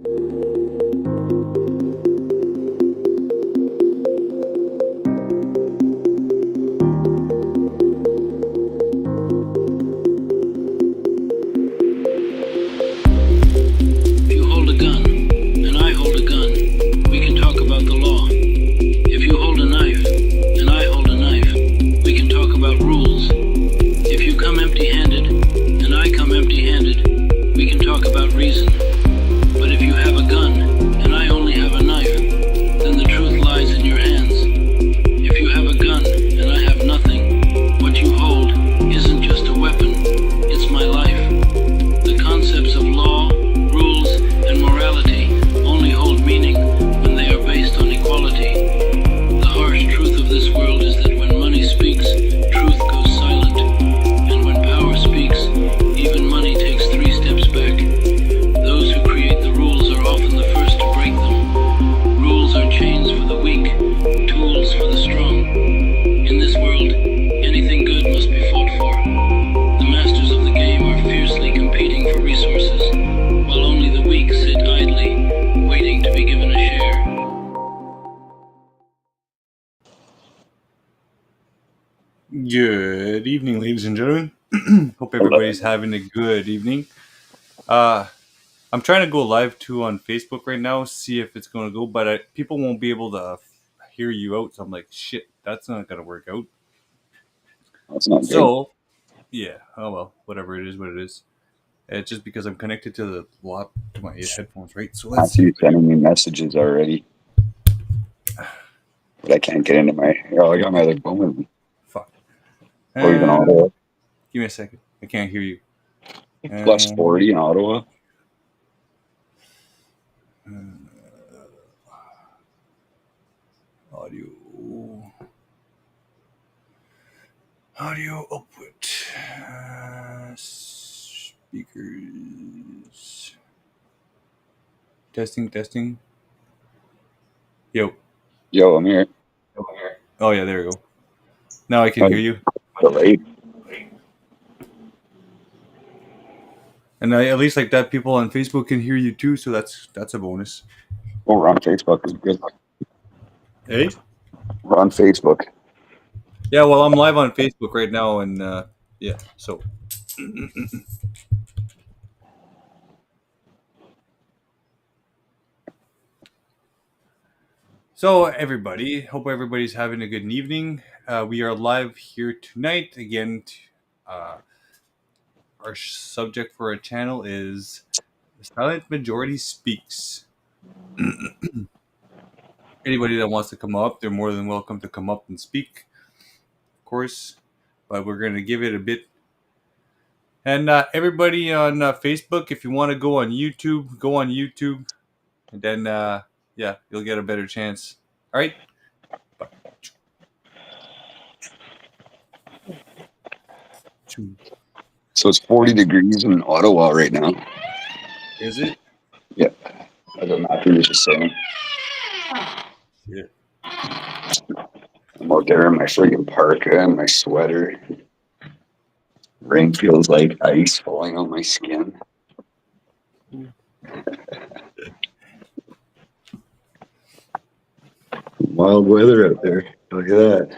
If you hold a gun, and I hold a gun, we can talk about the law. If you hold a knife, and I hold a knife, we can talk about rules. If you come empty-handed, and I come empty-handed, we can talk about reason. But if you have a gun, and I only have a knife, then the truth lies in your hands. If you have a gun, and I have nothing, what you hold isn't just a weapon, it's my life. The concepts of law, rules, and morality only hold meaning when they are based on equality. The harsh truth of this world is that when money speaks, truth goes silent. And when power speaks, even money takes 3 steps back. Those who create the rules are often the first to break them. Rules are chains for the weak, tools for the strong. In this world, anything good must be fought for. The masters of the game are fiercely competing for resources, while only the weak sit idly, waiting to be given a share. Good evening, ladies and gentlemen. Hope everybody's having a good evening. I'm trying to go live too on Facebook right now, see if it's going to go, but people won't be able to hear you out. So I'm like, shit, that's not going to work out. That's not good. So, yeah, oh well, whatever it is, what it is. It's just because I'm connected to my headphones, right? So I let's see see. you sending me messages already. But I can't get into my. Oh, I got my other phone with me. Fuck. Or even Ottawa. Give me a second. I can't hear you. Plus 40 in Ottawa. Audio output. Speakers. Testing. Yo, I'm here. Oh yeah, there we go. Now I can hear you. Delayed. And at least like that, people on Facebook can hear you too. So that's a bonus. Oh, we're on Facebook. Is good. Hey. We're on Facebook. Yeah, well, I'm live on Facebook right now, and yeah, so. So everybody, hope everybody's having a good evening. We are live here tonight again. Our subject for our channel is the Silent Majority Speaks. Anybody that wants to come up, they're more than welcome to come up and speak, of course. But we're going to give it a bit. And everybody on Facebook, if you want to go on YouTube, go on YouTube. And then, yeah, you'll get a better chance. All right? So it's 40 degrees in Ottawa right now. Is it? Yeah. That's what Matthew was just saying. Yeah. I'm out there in my friggin' parka and my sweater. Rain feels like ice falling on my skin. Wild weather out there. Look at that.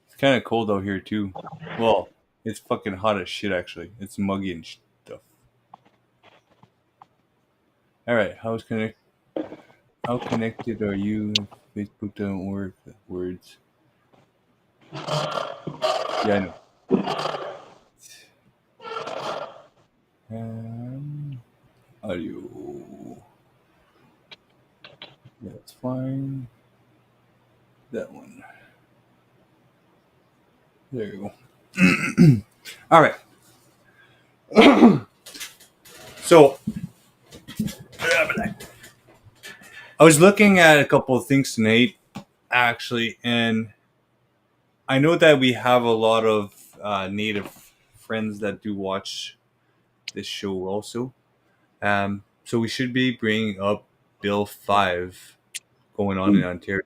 It's kind of cold out here, too. Well, it's fucking hot as shit, actually. It's muggy and stuff. All right, how connected are you? Facebook don't work. Words. Yeah, I know. Audio. That's fine. That one. There you go. All right. So, I was looking at a couple of things tonight, actually, and I know that we have a lot of native friends that do watch this show also. So we should be bringing up Bill 5 going on in Ontario,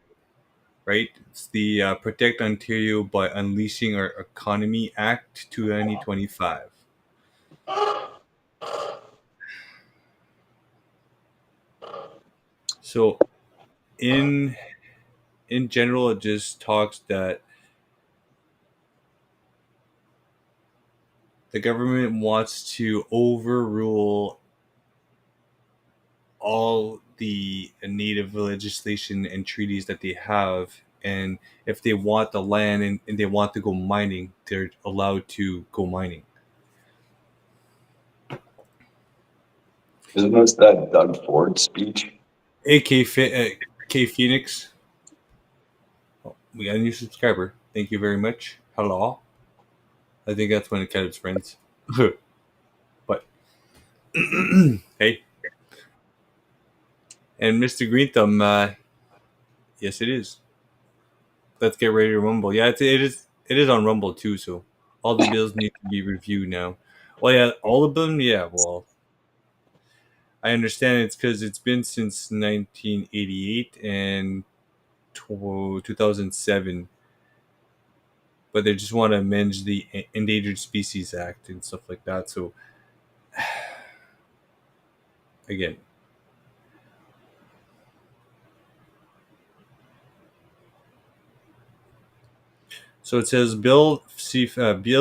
right? It's the Protect Ontario by Unleashing Our Economy Act 2025. So in in general, it just talks that the government wants to overrule all the native legislation and treaties that they have. And if they want the land and they want to go mining, they're allowed to go mining. Isn't this that Doug Ford speech? K Phoenix, we got a new subscriber. Thank you very much. Hello. I think that's one of Caleb's friends. But hey, and Mr. Green Thumb, yes, it is. Let's get ready to rumble. Yeah, it is on Rumble too. So all the bills need to be reviewed now. Well, yeah, all of them. Yeah, well, I understand it's because it's been since 1988 and 2007, but they just want to amend the Endangered Species Act and stuff like that. So again, so it says Bill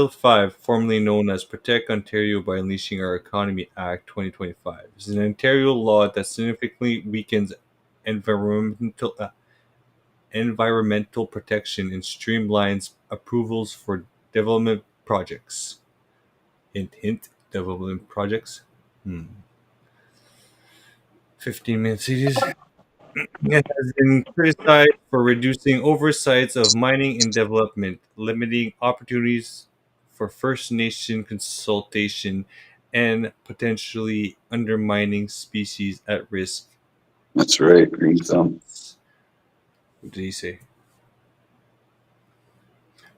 5, formerly known as Protect Ontario by Unleashing Our Economy Act 2025, is an Ontario law that significantly weakens environmental environmental protection and streamlines approvals for development projects. Hint, hint, development projects. 15 minutes it is. It has been criticized for reducing oversights of mining and development, limiting opportunities for First Nation consultation, and potentially undermining species at risk. That's right, Green Thumb. What did he say?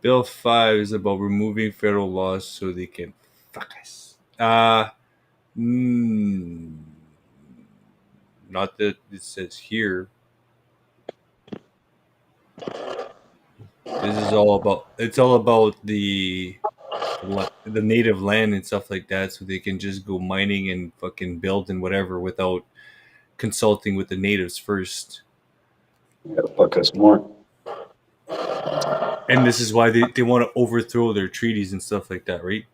Bill 5 is about removing federal laws so they can fuck us. Mm, not that it says here. This is all about. It's all about the native land and stuff like that, so they can just go mining and fucking build and whatever without consulting with the natives first. You gotta fuck us more. And this is why they want to overthrow their treaties and stuff like that, right?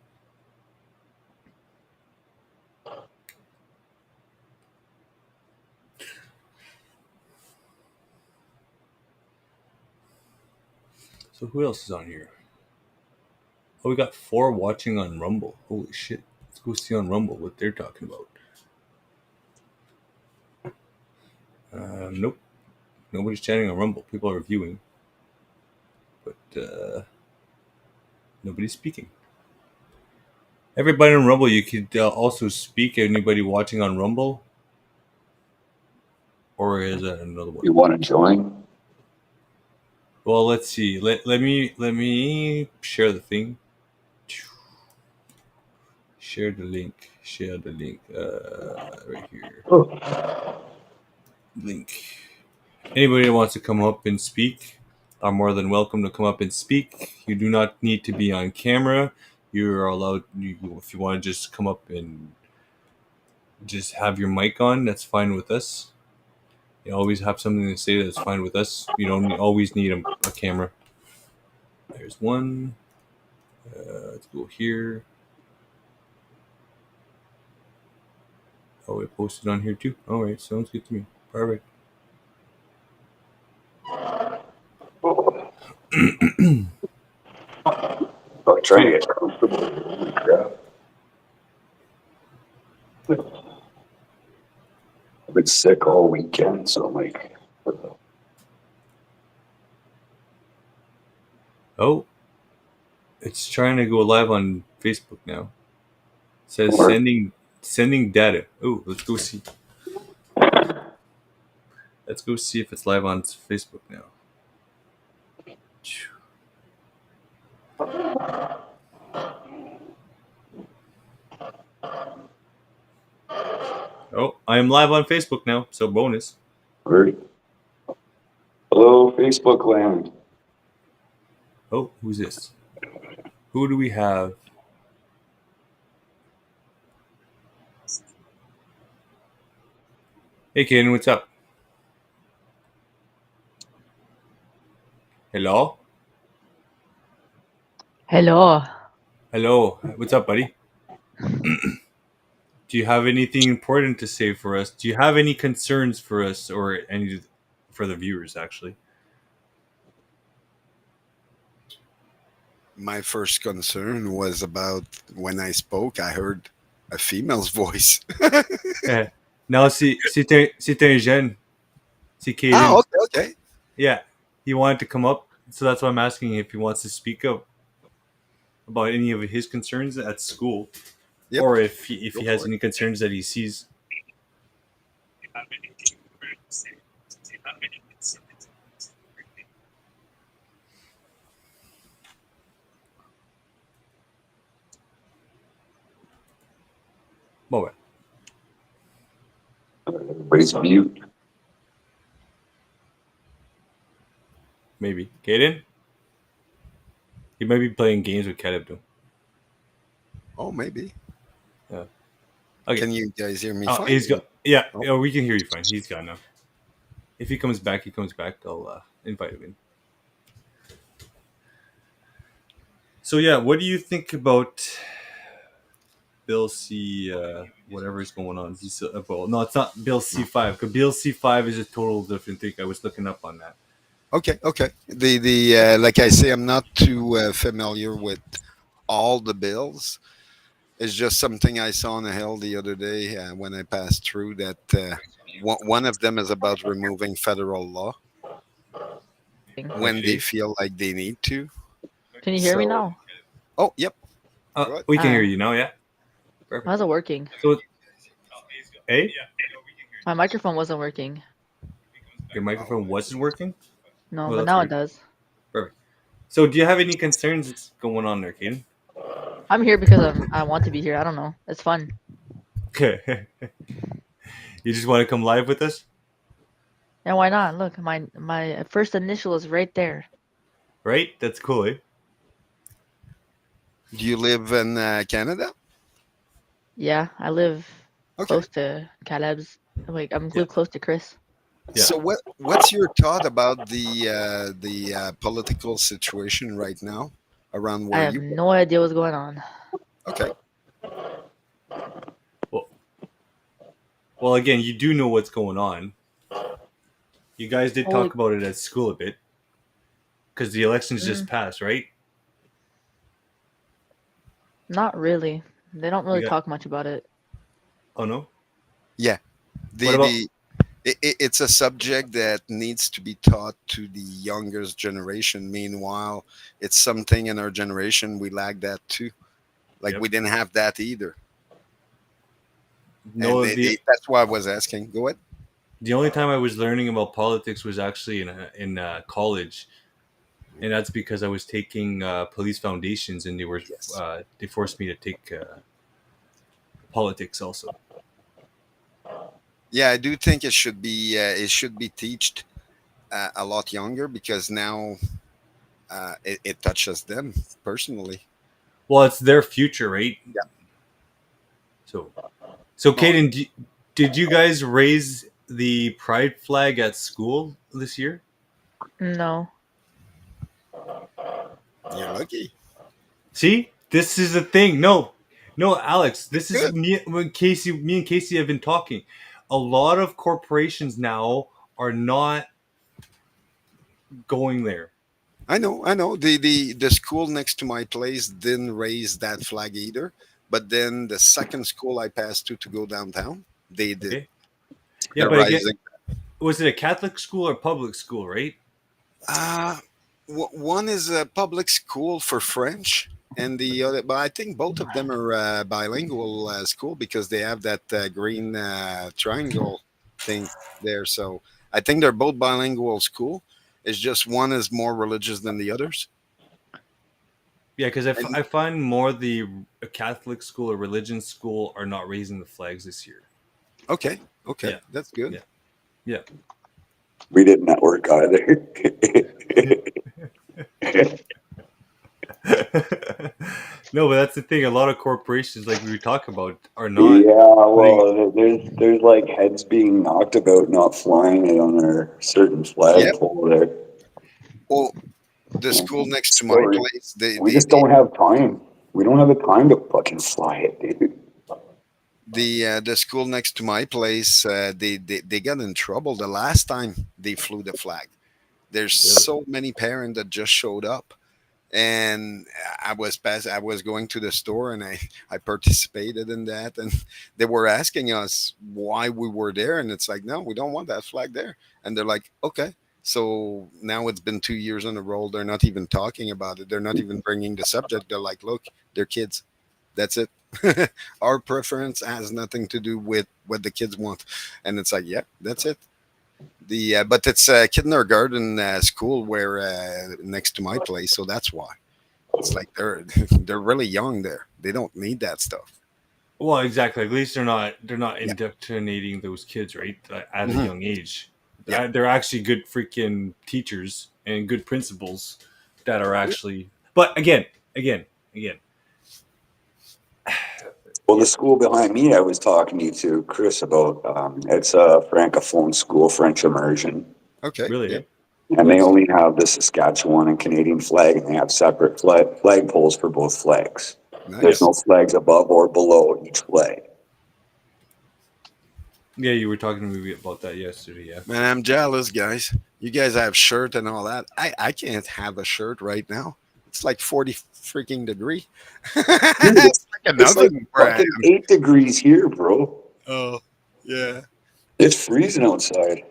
So who else is on here? Oh, we got 4 watching on Rumble. Holy shit! Let's go see on Rumble what they're talking about. Nope, nobody's chatting on Rumble. People are viewing, but nobody's speaking. Everybody on Rumble, you could also speak. Anybody watching on Rumble, or is that another one? You want to join? Well, let's see. Let me share the thing. Share the link. Share the link. Right here. Oh. Link. Anybody that wants to come up and speak are more than welcome to come up and speak. You do not need to be on camera. You are allowed. If you want to just come up and just have your mic on, that's fine with us. You always have something to say. That's fine with us. You don't always need a camera. There's one. Let's go here. Oh, it posted on here too. All right, sounds good to me. Perfect. Oh, trying to get comfortable. Holy crap. I've been sick all weekend, so I'm like, Oh, it's trying to go live on Facebook now. It says or sending data. Oh, let's go see. Let's go see if it's live on Facebook now. Oh, I am live on Facebook now, so bonus. word. Hello, Facebook land. Oh, who's this? Who do we have? Hey, Kaden, what's up? Hello? Hello. Hello. What's up, buddy? Do you have anything important to say for us? Do you have any concerns for us or any for the viewers, actually? My first concern was about when I spoke, I heard a female's voice. Eh. No, c'est un jeune. C'est Ah, Caden. okay, okay. Yeah. He wanted to come up, so that's why I'm asking if he wants to speak up about any of his concerns at school, Yep, or if go he has for it. any concerns that he sees. Well, Everybody's mute. maybe Caden. He might be playing games with Caleb though. Oh, maybe. Yeah. Okay. Can you guys hear me Oh, fine? he's got. Yeah. Oh. Oh, we can hear you fine. He's gone now. If he comes back, he comes back. I'll invite him in. So yeah, what do you think about Bill C? Whatever is going on. He's well, no, it's not Bill C5. Because Bill C5 is a total different thing. I was looking up on that. Okay, okay. The like I say, I'm not too familiar with all the bills. It's just something I saw on the hill the other day when I passed through that one of them is about removing federal law when they Okay. feel like they need to. Can you hear me So, now? oh, yep. Go ahead. We can hear Alright. you now. Yeah. Perfect. How's it working? So, hey, My microphone wasn't working. your microphone wasn't working. No, Oh, but that's now weird. it does. Perfect. So, do you have any concerns going on there, Caden? I'm here because I want to be here. I don't know. It's fun. Okay. You just want to come live with us, And why not? Look, my first initial is right there. right? That's cool, eh? Do you live in Canada? Yeah, I live Okay. close to Caleb's. Like I'm Yeah. live close to Chris. Yeah. So what's your thought about the political situation right now around I where have you? no idea what's going on. Okay. Well, well, again, you do know what's going on. You guys did Holy, talk about it at school a bit because the elections just mm, passed, right? not really. They don't You really got. talk much about it. Oh no. Yeah. What The about? the it's a subject that needs to be taught to the younger generation. Meanwhile, it's something in our generation we lack that too. Like Yep. we didn't have that either, and No. that's why I was asking. Go ahead. The only time I was learning about politics was actually in college, and that's because I was taking police foundations, and Yes. they forced me to take politics also. Yeah, I do think it should be taught a lot younger because now it touches them personally. Well, it's their future, right? Yeah. So, so No, Kaden, did you guys raise the pride flag at school this year? No. you're lucky. See, this is the thing. No, no, Alex, this is Good. me. When Casey, me and Casey have been talking. A lot of corporations now are not going there. I know, I know. The school next to my place didn't raise that flag either. But then the second school I passed to go downtown, they did. Okay. Yeah, They're but again, rising. was it a Catholic school or public school, right? Uh one is a public school for French, and the other, but I think both of them are bilingual school because they have that green triangle thing there. So I think they're both bilingual school. It's just one is more religious than the others. Yeah, because And I find more the Catholic school or religion school are not raising the flags this year. okay, okay, Yeah, that's good. yeah, yeah. We did not work either. No, but that's the thing. A lot of corporations, like we were talking about, are not Yeah, putting. well, there's like heads being knocked about not flying it on a certain Yep. flagpole there. Well, the school next to my Story. place, We just don't have time. We don't have the time to fucking fly it, dude. the school next to my place, they got in trouble the last time they flew the flag. There's Really? so many parents that just showed up, and I was going to the store, and I participated in that, and they were asking us why we were there, and it's like, no, we don't want that flag there, and they're like, okay. So now it's been 2 years in a row. They're not even talking about it. They're not even bringing the subject. They're like, look, they're kids. That's it. Our preference has nothing to do with what the kids want, and it's like, yeah, that's it. The but it's a kindergarten school where next to my place, so that's why it's like they're really young there. They don't need that stuff. Well, exactly. At least they're not Yeah. indoctrinating those kids, right, at a Hmm. young age. Yeah. They're actually good freaking teachers and good principals that are actually. But again. Well, the school behind me, I was talking to you to Chris about. It's a francophone school, French immersion, Okay. Really, Yeah. eh? and they Nice. only have the Saskatchewan and Canadian flag, and they have separate flag poles for both flags. There's Nice. no flags above or below each flag. Yeah, you were talking to me about that yesterday. Yeah. Man, I'm jealous, guys. You guys have shirt and all that. I can't have a shirt right now. It's like 40 freaking degree. Dude, It's like an it's like oven where I fucking am. 8 degrees here, bro. Oh, yeah. It's freezing outside.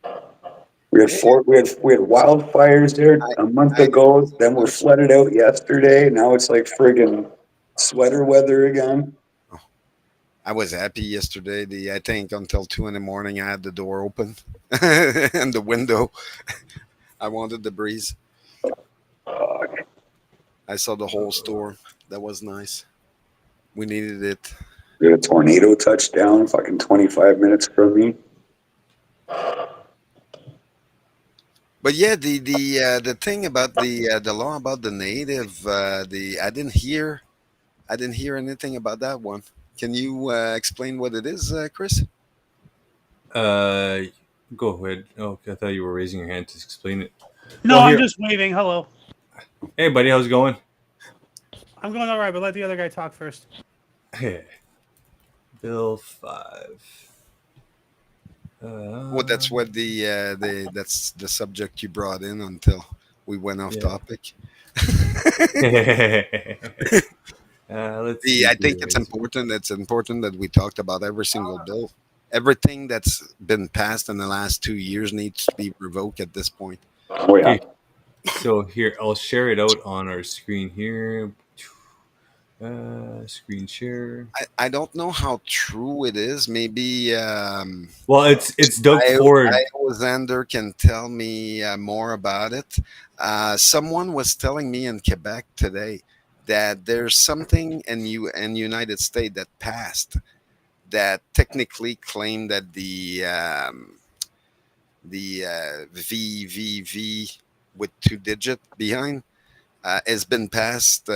Yeah, We had wildfires there I, a month I ago. Then we're flooded out yesterday. Now it's like friggin' sweater weather again. I was happy yesterday. I think until 2 in the morning, I had the door open and the window. I wanted the breeze. I saw the whole storm. That was nice. We needed it. We had a tornado touchdown, fucking 25 minutes from me. But yeah, the thing about the law about the native, the I didn't hear anything about that one. Can you explain what it is, Chris? Uh, Go ahead. Oh, okay, I thought you were raising your hand to explain it. No, Well, I'm here. just waving. Hello. Hey, buddy, how's it going? I'm going all right, but let the other guy talk first. Bill 5. Well, that's what the that's the subject you brought in until we went off Yeah. topic. Let's see I here. think it's important. It's important that we talked about every single bill. Everything that's been passed in the last 2 years needs to be revoked at this point. Oh, yeah. Okay, so here, I'll share it out on our screen here. Screen share. I don't know how true it is. Maybe Well, it's Doug Ford. Alexander can tell me more about it. Someone was telling me in Quebec today that there's something in United States that passed that technically claimed that the VVV with 2 digit behind has been passed.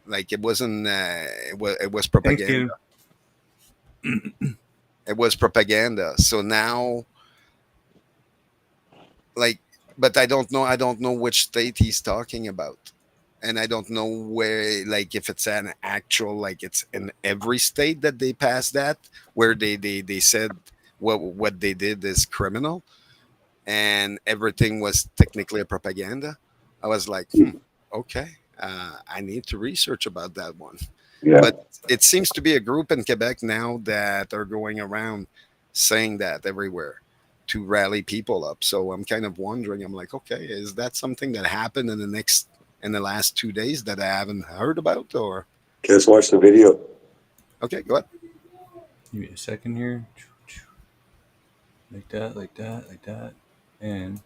Like it wasn't. It was Thanks, propaganda. Kaden. It was propaganda. So now, like, but I don't know which state he's talking about, and I don't know where, like, if it's an actual, like, it's in every state that they passed that, where they said what they did is criminal, and everything was technically a propaganda. I was like, okay, I need to research about that one. Yeah. But it seems to be a group in Quebec now that are going around saying that everywhere to rally people up. So I'm kind of wondering. I'm like, okay, is that something that happened in the last 2 days that I haven't heard about? Or Just watch the video. okay, go ahead. Give me a second here. Like that, like that, like that, and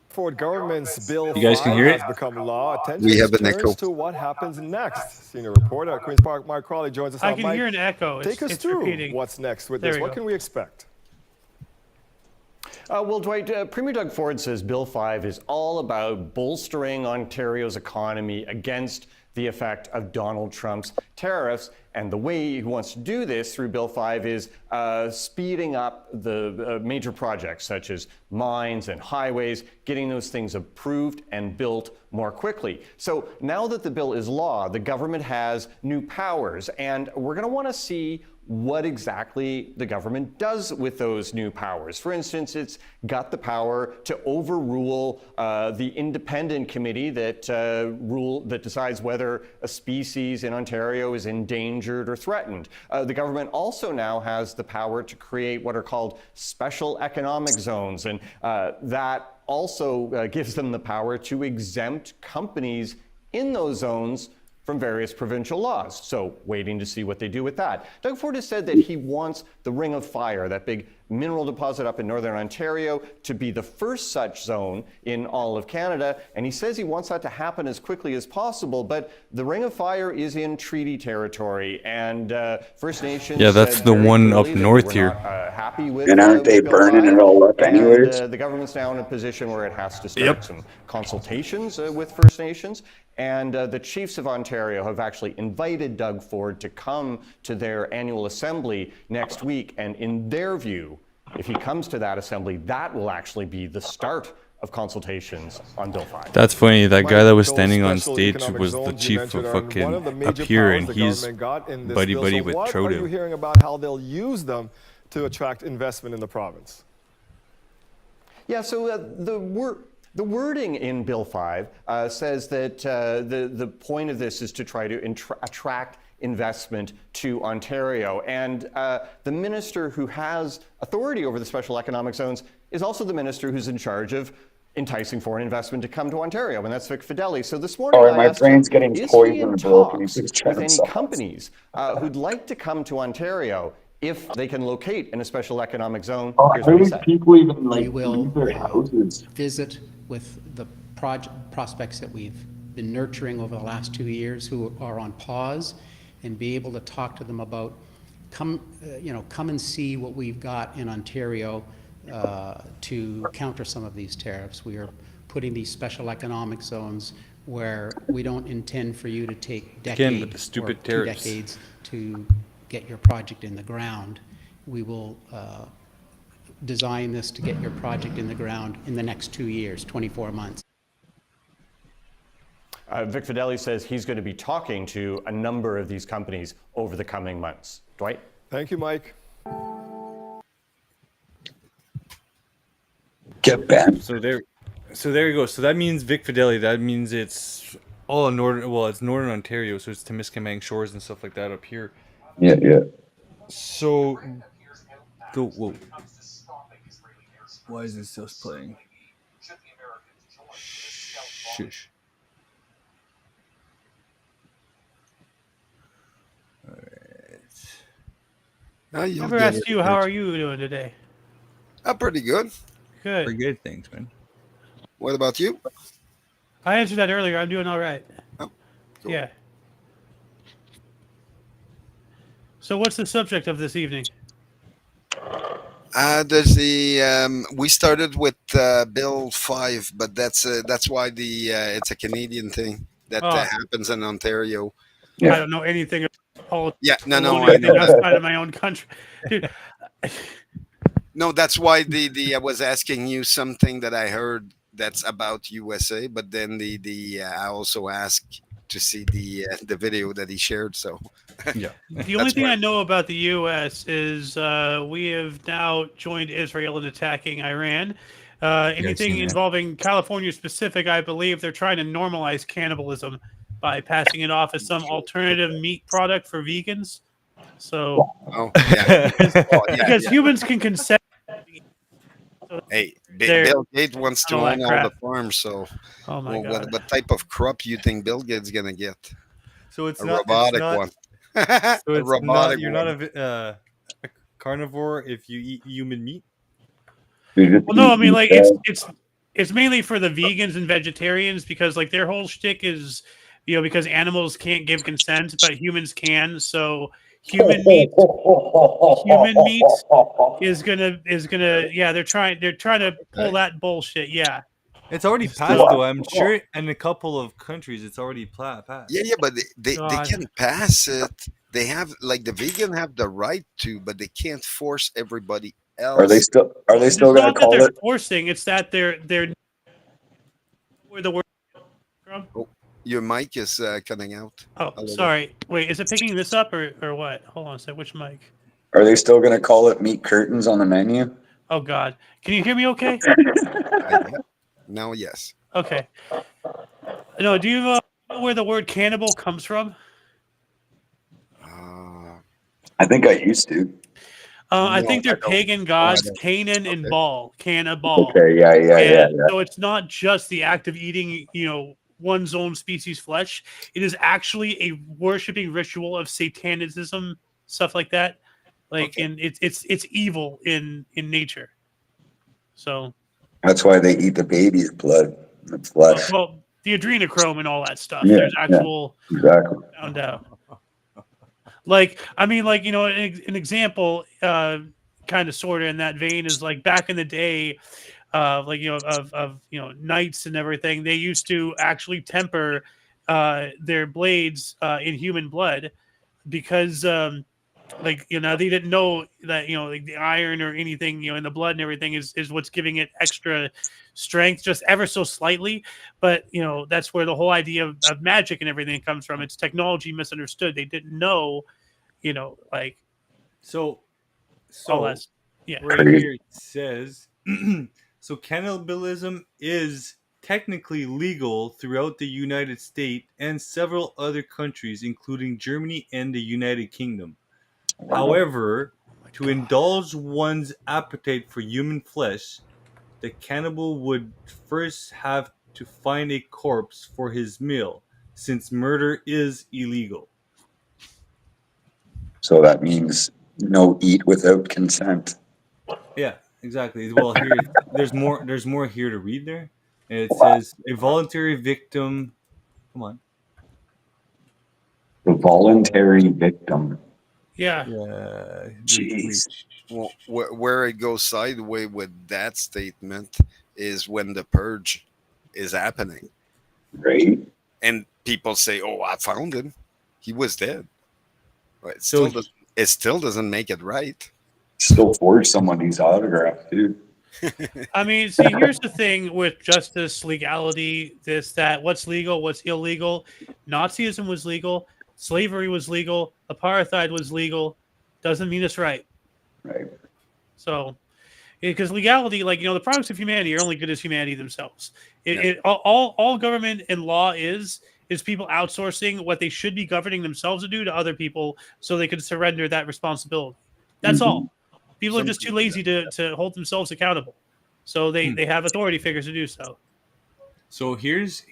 Ford government's Bill you guys can 5 hear it. has become law. We Attention have an turns echo. to what happens next. Senior reporter at Queen's Park, Mark Crawley, joins us I now. can Mike, hear an echo. take us It's through repeating. what's next with There this. we What go. can we expect? Well, Dwight, Premier Doug Ford says Bill 5 is all about bolstering Ontario's economy against the effect of Donald Trump's tariffs. And the way he wants to do this through Bill 5 is speeding up the major projects such as mines and highways, getting those things approved and built more quickly. So now that the bill is law, the government has new powers, and we're going to want to see what exactly the government does with those new powers. For instance, it's got the power to overrule the independent committee that decides whether a species in Ontario is endangered or threatened. The government also now has the power to create what are called special economic zones, and that also gives them the power to exempt companies in those zones from various provincial laws. So waiting to see what they do with that. Doug Ford has said that he wants the Ring of Fire, that big mineral deposit up in Northern Ontario, to be the first such zone in all of Canada. And he says he wants that to happen as quickly as possible. But the Ring of Fire is in treaty territory, and First Nations. Yeah, that's the one up north here. Happy with, And aren't they Bill burning 5, it all up and, anyways? the government's now in a position where it has to start some consultations with First Nations. And the Chiefs of Ontario have actually invited Doug Ford to come to their annual assembly next week. And in their view, if he comes to that assembly, that will actually be the start of consultations on Bill 5. That's funny. That guy that was Those standing on special stage economic was the zones you chief of mentioned are one fucking of the up major here, powers and the he's government got in this buddy bill. buddy So with what are you Trudeau. hearing about how they'll use them to attract investment in the province? Yeah, so the wording in Bill 5 says that the point of this is to try to attract investment to Ontario. And the minister who has authority over the special economic zones is also the minister who's in charge of enticing foreign investment to come to Ontario, and that's Vic Fideli. So this morning Sorry, I my asked him, brain's getting is he in poisoned, bro. Can you talks please try with and any solve this? companies who'd like to come to Ontario if they can locate in a special economic zone? Oh, Here's how what he would said. people even like We will leave their houses? visit with the prospects that we've been nurturing over the last 2 years who are on pause, and be able to talk to them about come and see what we've got in Ontario to counter some of these tariffs. We are putting these special economic zones where we don't intend for you to take Again, with the decades or stupid 2 tariffs. decades to get your project in the ground. We will design this to get your project in the ground in the next 2 years, 24 months. Vic Fideli says he's going to be talking to a number of these companies over the coming months. Dwight? Thank you, Mike. Get banned. So there you go. So that means Vic Fideli. That means it's all in northern. Well, it's Northern Ontario, so it's Temiskaming Shores and stuff like that up here. Yeah, yeah. So go. Whoa. Why is this still playing? Shush. You'll Never get asked it. you, how are you doing today? Pretty good. Good. Pretty good, thanks, man. What about you? I answered that earlier. I'm doing all right. Oh, cool. Yeah. So what's the subject of this evening? There's the we started with Bill 5, but that's why it's a Canadian thing that happens in Ontario. Yeah. I don't know anything about politics. Yeah, no, I don't know I anything know that. outside of my own country. Dude, No, that's why the I was asking you something that I heard that's about USA, but then the I also asked to see the video that he shared. So Yeah. the only thing I know about the U.S. is we have now joined Israel in attacking Iran. Anything seen that. involving California specific, I believe they're trying to normalize cannibalism by passing it off as some alternative meat product for vegans. So because humans can consent. Hey, They're- Bill Gates wants to all that own all crap. the farms. So Oh my God. what type of crop you think Bill Gates is gonna get? So it's A not robotic it's not, one. So A it's robotic not. You're one. not a carnivore if you eat human meat. Well, no, I mean like it's mainly for the vegans and vegetarians because like their whole shtick is because animals can't give consent, but humans can. So human meat is gonna yeah, they're trying to pull that bullshit. Yeah. It's already passed, So, though. I'm sure in a couple of countries it's already passed. Yeah, but they God. can pass it. They have like the vegan have the right to, but they can't force everybody Are they else. still are they It's still going to not that call they're it? forcing, it's that they're where the word from. Oh, your mic is cutting out Oh, a little. sorry. Wait, is it picking this up or what? Hold on a sec. Which mic? Are they still going to call it meat curtains on the menu? Oh God. Can you hear me okay? Yeah. Now, yes. Okay. No, do you know where the word cannibal comes from? I think I used to. I No, think I they're don't. pagan No, I gods, don't. Canaan and Okay. Baal, Cannibal. Okay, yeah. And so it's not just the act of eating, one's own species flesh. It is actually a worshiping ritual of satanism, stuff like that. Like, Okay. and it's evil in nature. So, That's why they eat the baby's blood, the well, flesh. well, the adrenochrome and all that stuff. Yeah, There's actual exactly. found out. Like, I mean, like, an example, kind of sort of in that vein is like back in the day, like, of knights and everything, they used to actually temper their blades in human blood because like, they didn't know that, like the iron or anything, in the blood and everything is what's giving it extra strength, just ever so slightly. But that's where the whole idea of magic and everything comes from. It's technology misunderstood. They didn't know, like So, all that. Yeah. right here it says, so cannibalism is technically legal throughout the United States and several other countries, including Germany and the United Kingdom. However, to indulge one's appetite for human flesh, the cannibal would first have to find a corpse for his meal, since murder is illegal. So that means no eat without consent. Yeah, exactly. Well, here there's more. There's more here to read there, and it says a voluntary victim. Come on. The voluntary victim. Yeah. Yeah. Jeez. Well, where it goes sideways with that statement is when the purge is happening, Right? and people say, "Oh, I found him. He was dead." But So it still doesn't make it right. Still forge somebody's autograph, dude. I mean, see, here's the thing with justice, legality, this, that, what's legal, what's illegal. Nazism was legal. Slavery was legal. Apartheid was legal. Doesn't mean it's right. Right. So, because legality, like, the products of humanity are only good as humanity themselves. All government and law is people outsourcing what they should be governing themselves to do to other people so they can surrender that responsibility. That's all. People are just too lazy to hold themselves accountable. So they have authority figures to do so. So here's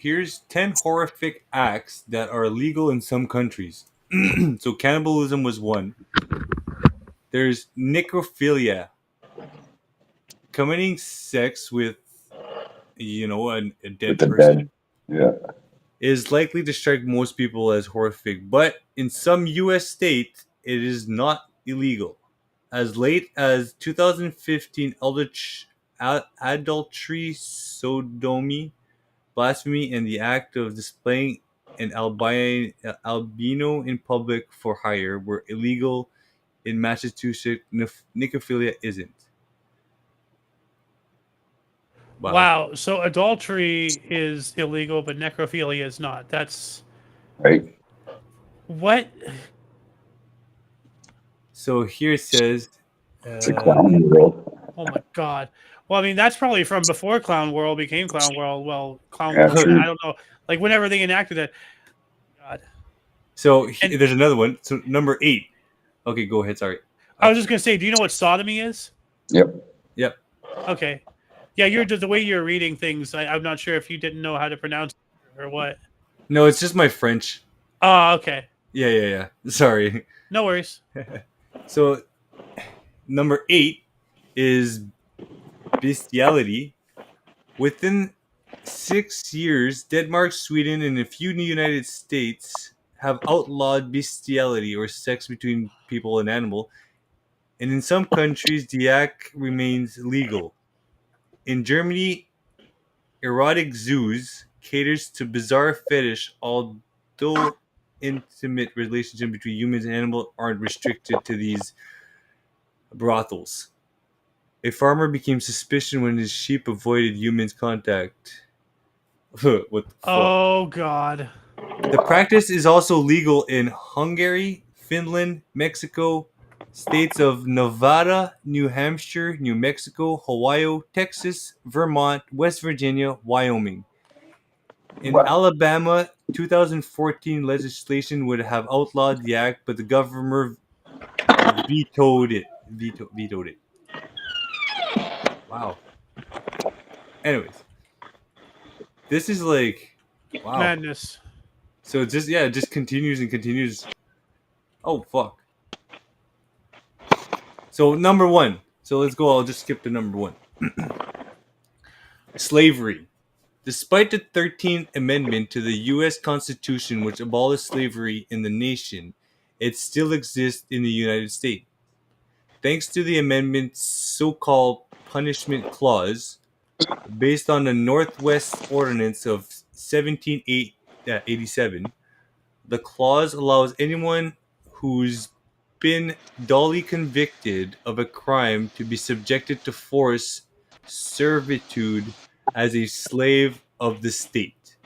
10 horrific acts that are illegal in some countries. So cannibalism was one. There's necrophilia, committing sex with a dead With the person. dead. Yeah. Is likely to strike most people as horrific, but in some U.S. states, it is not illegal. As late as 2015, adultery, sodomy, blasphemy, and the act of displaying an albino in public for hire were illegal in Massachusetts. Necrophilia isn't. Wow. So adultery is illegal, but necrophilia is not. That's right. What? So here it says, it's a clown world. Oh my God. Well, I mean, that's probably from before Clown World became Clown World. Well, Clown Yeah, World, true. I don't know. Like whenever they enacted it. God. So there's another one. So number 8. Okay, go ahead. Sorry. I was just gonna say, do you know what sodomy is? Yep. Okay. Yeah, you're just the way you're reading things. I'm not sure if you didn't know how to pronounce it or what. No, it's just my French. Oh, okay. Yeah. Sorry. No worries. So number 8 is bestiality. Within 6 years, Denmark, Sweden, and a few United States have outlawed bestiality or sex between people and animal, and in some countries the act remains legal. In Germany, erotic zoos caters to bizarre fetish, although intimate relationships between humans and animals aren't restricted to these brothels. A farmer became suspicious when his sheep avoided humans' contact. What the fuck? Oh God. The practice is also legal in Hungary, Finland, Mexico, states of Nevada, New Hampshire, New Mexico, Hawaii, Texas, Vermont, West Virginia, Wyoming. In Wow. Alabama, 2014 legislation would have outlawed the act, but the governor vetoed it. Vetoed it. Wow. Anyways, this is like, wow. Madness. So it just continues and continues. Oh fuck. So number one. So let's go. I'll just skip to number one. Slavery. Despite the 13th Amendment to the U.S. Constitution, which abolished slavery in the nation, it still exists in the United States. Thanks to the amendment's so-called punishment clause, based on the Northwest Ordinance of 1787, the clause allows anyone who's been duly convicted of a crime to be subjected to forced servitude as a slave of the state.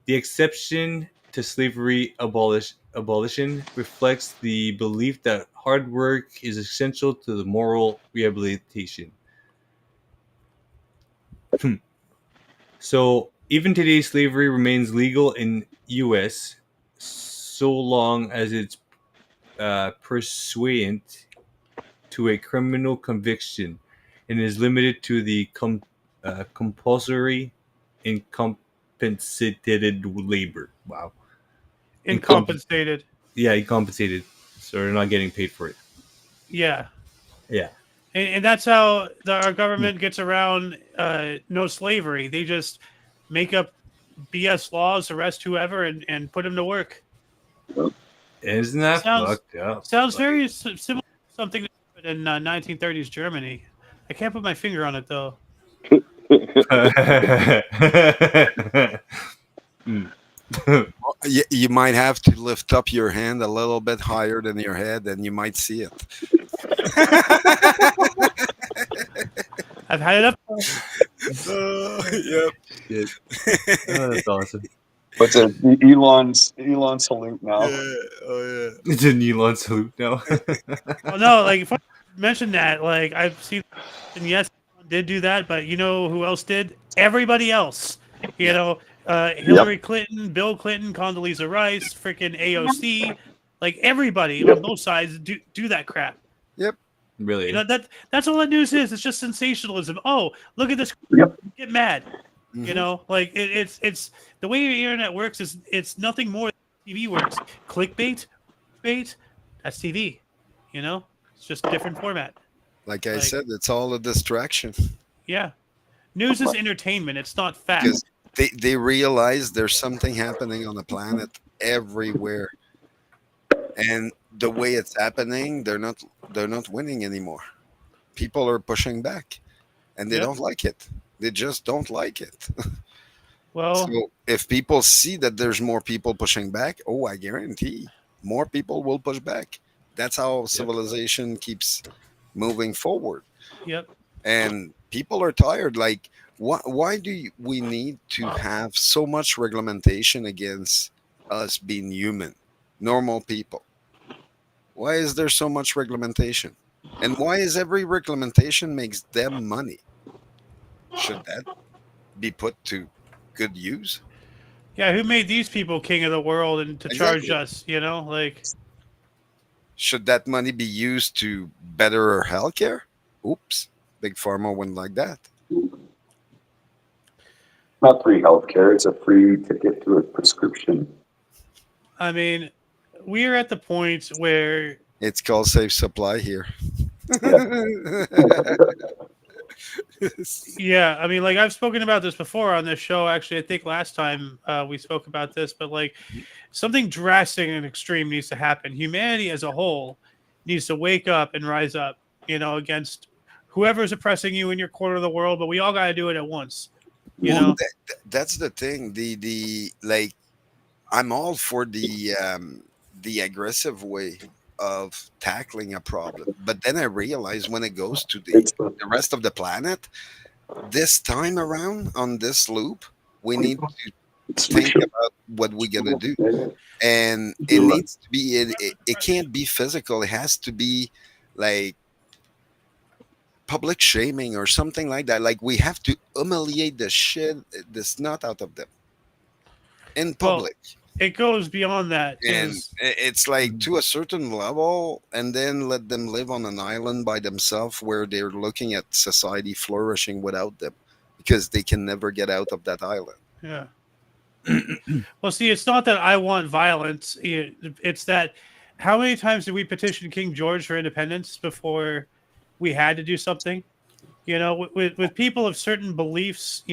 The exception to slavery abolition reflects the belief that hard work is essential to the moral rehabilitation. So even today, slavery remains legal in U.S. so long as it's pursuant to a criminal conviction and is limited to the compulsory incompensated labor. Wow. Incompensated. Yeah, incompensated. So they're not getting paid for it. Yeah. Yeah. And that's how our government gets around no slavery. They just make up BS laws, arrest whoever, and put them to work. Isn't that fucked up? Sounds very similar to something that happened in 1930s Germany. I can't put my finger on it, though. You might have to lift up your hand a little bit higher than your head, and you might see it. I've had it up. Yep. Oh, that's awesome. What's a Elon salute now? Oh yeah. It's an Elon salute now. Well, no, like if I mention that, like I've seen, and yes, did do that, but you know who else did? Everybody else. You know, Hillary Clinton, Bill Clinton, Condoleezza Rice, freaking AOC, like everybody on both sides do that crap. Yep. Really? You know that's all that news is. It's just sensationalism. Oh, look at this. Yep. Get mad. Mm-hmm. You know, like it's the way the internet works is it's nothing more than TV works. Clickbait, that's TV. You know, it's just different format. Like I said, it's all a distraction. Yeah, news is entertainment. It's not fact. Because they realize there's something happening on the planet everywhere, and the way it's happening, they're not winning anymore. People are pushing back, and they don't like it. They just don't like it. Well, so if people see that there's more people pushing back, I guarantee more people will push back. That's how civilization keeps moving forward. Yep. And people are tired. Like, why do we need to have so much regulation against us being human, normal people? Why is there so much regulation? And why is every regulation makes them money? Should that be put to good use? Yeah, who made these people king of the world and to charge us? You know, like, should that money be used to better our healthcare? Oops, big pharma wouldn't like that. Not free healthcare; it's a free ticket to a prescription. I mean, we're at the point where it's called safe supply here. Yeah, I mean, like I've spoken about this before on this show. Actually, I think last time we spoke about this, but like something drastic and extreme needs to happen. Humanity as a whole needs to wake up and rise up, against whoever's oppressing you in your corner of the world. But we all got to do it at once, you Well, know. that's the thing. The like, I'm all for the aggressive way of tackling a problem, but then I realize when it goes to the rest of the planet, this time around on this loop, we need to think about what we're gonna do, and it needs to be it can't be physical. It has to be like public shaming or something like that. Like we have to humiliate the shit, the snot out of them in Well, public. it goes beyond that And because it's like to a certain level, and then let them live on an island by themselves where they're looking at society flourishing without them because they can never get out of that island. yeah. Well, see, it's not that I want violence. It's that how many times did we petition King George for independence before we had to do something? With people of certain beliefs,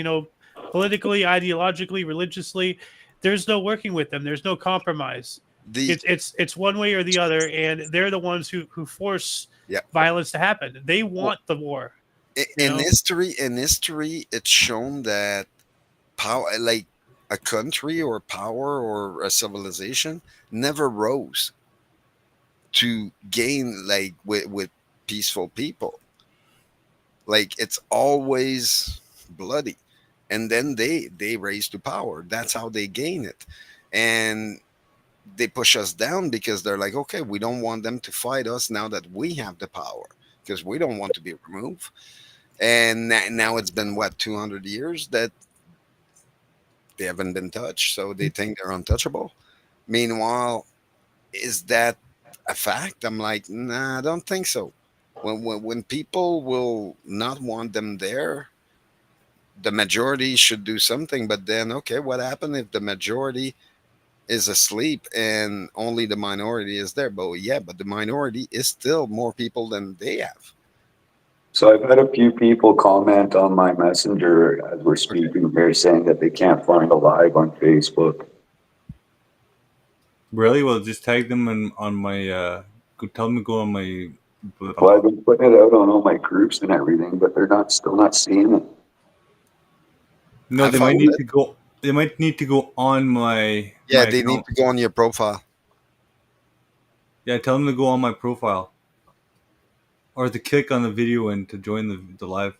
politically, ideologically, religiously, there's no working with them. There's no compromise. The It's one way or the other, and they're the ones who force Yeah, violence to happen. They want the war. in history, it's shown that power, like a country or power or a civilization, never rose to gain like with peaceful people. Like it's always bloody, and then they raise to power. That's how they gain it, and they push us down because they're like, okay, we don't want them to fight us now that we have the power because we don't want to be removed. And now it's been what 200 years that they haven't been touched, so they think they're untouchable. Meanwhile, is that a fact? I'm like, nah, I don't think so. When people will not want them there, the majority should do something. But then, okay, what happened if the majority is asleep and only the minority is there? But yeah, but the minority is still more people than they have. So I've had a few people comment on my messenger as we're speaking here saying that they can't find a live on Facebook. Really? Well, just tag them on my. Tell them to go on my. Well, I've been putting it out on all my groups and everything, but they're still not seeing it. No, I they might found need it. to go. They might need to go on my. Yeah, my they need account. to go on your profile. Yeah, tell them to go on my profile, or to click on the video and to join the live.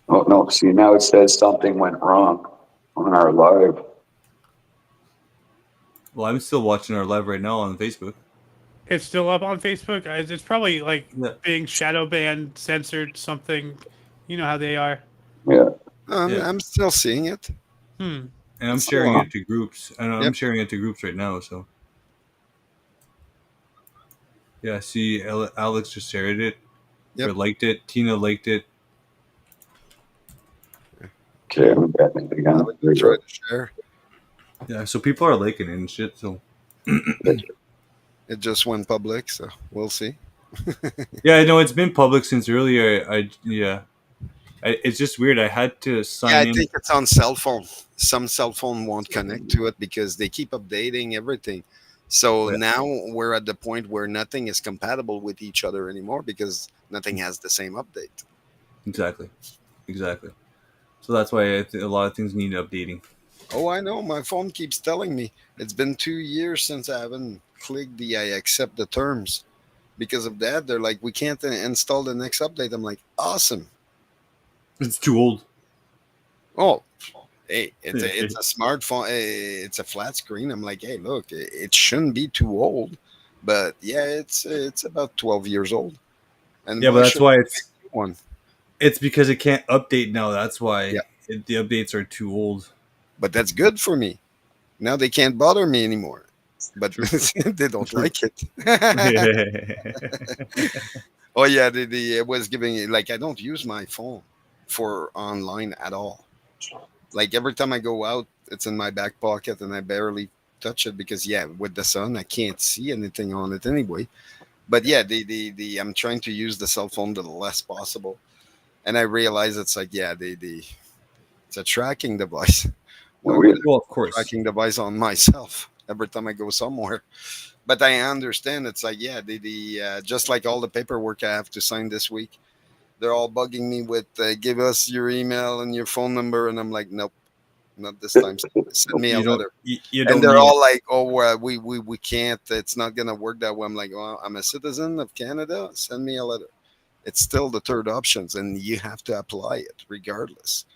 Oh, no, see, now it says something went wrong on our live. Well, I'm still watching our live right now on Facebook. It's still up on Facebook. It's probably like Yeah. being shadow banned, censored, something. You know how they are. Yeah. Yeah. I'm still seeing it. Hmm. And I'm It's sharing still it to groups. And I'm Yep. sharing it to groups right now. So yeah, see, Alex just shared it. Yep. Or liked it. Tina liked it. Okay, I'm getting it again. There you Try go. to share. Yeah, so people are liking it and shit. So It just went public, so we'll see. yeah, I know it's been public since earlier. It's just weird. I had to Yeah, sign I in. think it's on cell phone. Some cell phone won't connect to it because they keep updating everything. So Yeah. now we're at the point where nothing is compatible with each other anymore because nothing has the same update. Exactly. So that's why a lot of things need updating. Oh, I know. My phone keeps telling me it's been 2 years since I haven't clicked the I accept the terms. Because of that, they're like, we can't install the next update. I'm like, awesome. It's too old. Oh, hey, it's a smartphone. It's a flat screen. I'm like, hey, look, it shouldn't be too old, but yeah, it's about 12 years old. And Yeah, but that's why it's one. it's because it can't update now. That's why Yeah. the updates are too old. But that's good for me. Now they can't bother me anymore. But they don't like it. Oh yeah, it was giving like I don't use my phone for online at all. Like every time I go out, it's in my back pocket and I barely touch it because yeah, with the sun I can't see anything on it anyway. But yeah, the I'm trying to use the cell phone the less possible. And I realized it's like, yeah, it's a tracking device. Why No, would I Well, of put a course. tracking device on myself every time I go somewhere? But I understand it's like, yeah, just like all the paperwork I have to sign this week, they're all bugging me with give us your email and your phone number, and I'm like, nope, not this time. Send me a letter. You And don't they're need all like, oh, we can't. It's not gonna work that way. I'm like, well, I'm a citizen of Canada. Send me a letter. It's still the third options, and you have to apply it regardless.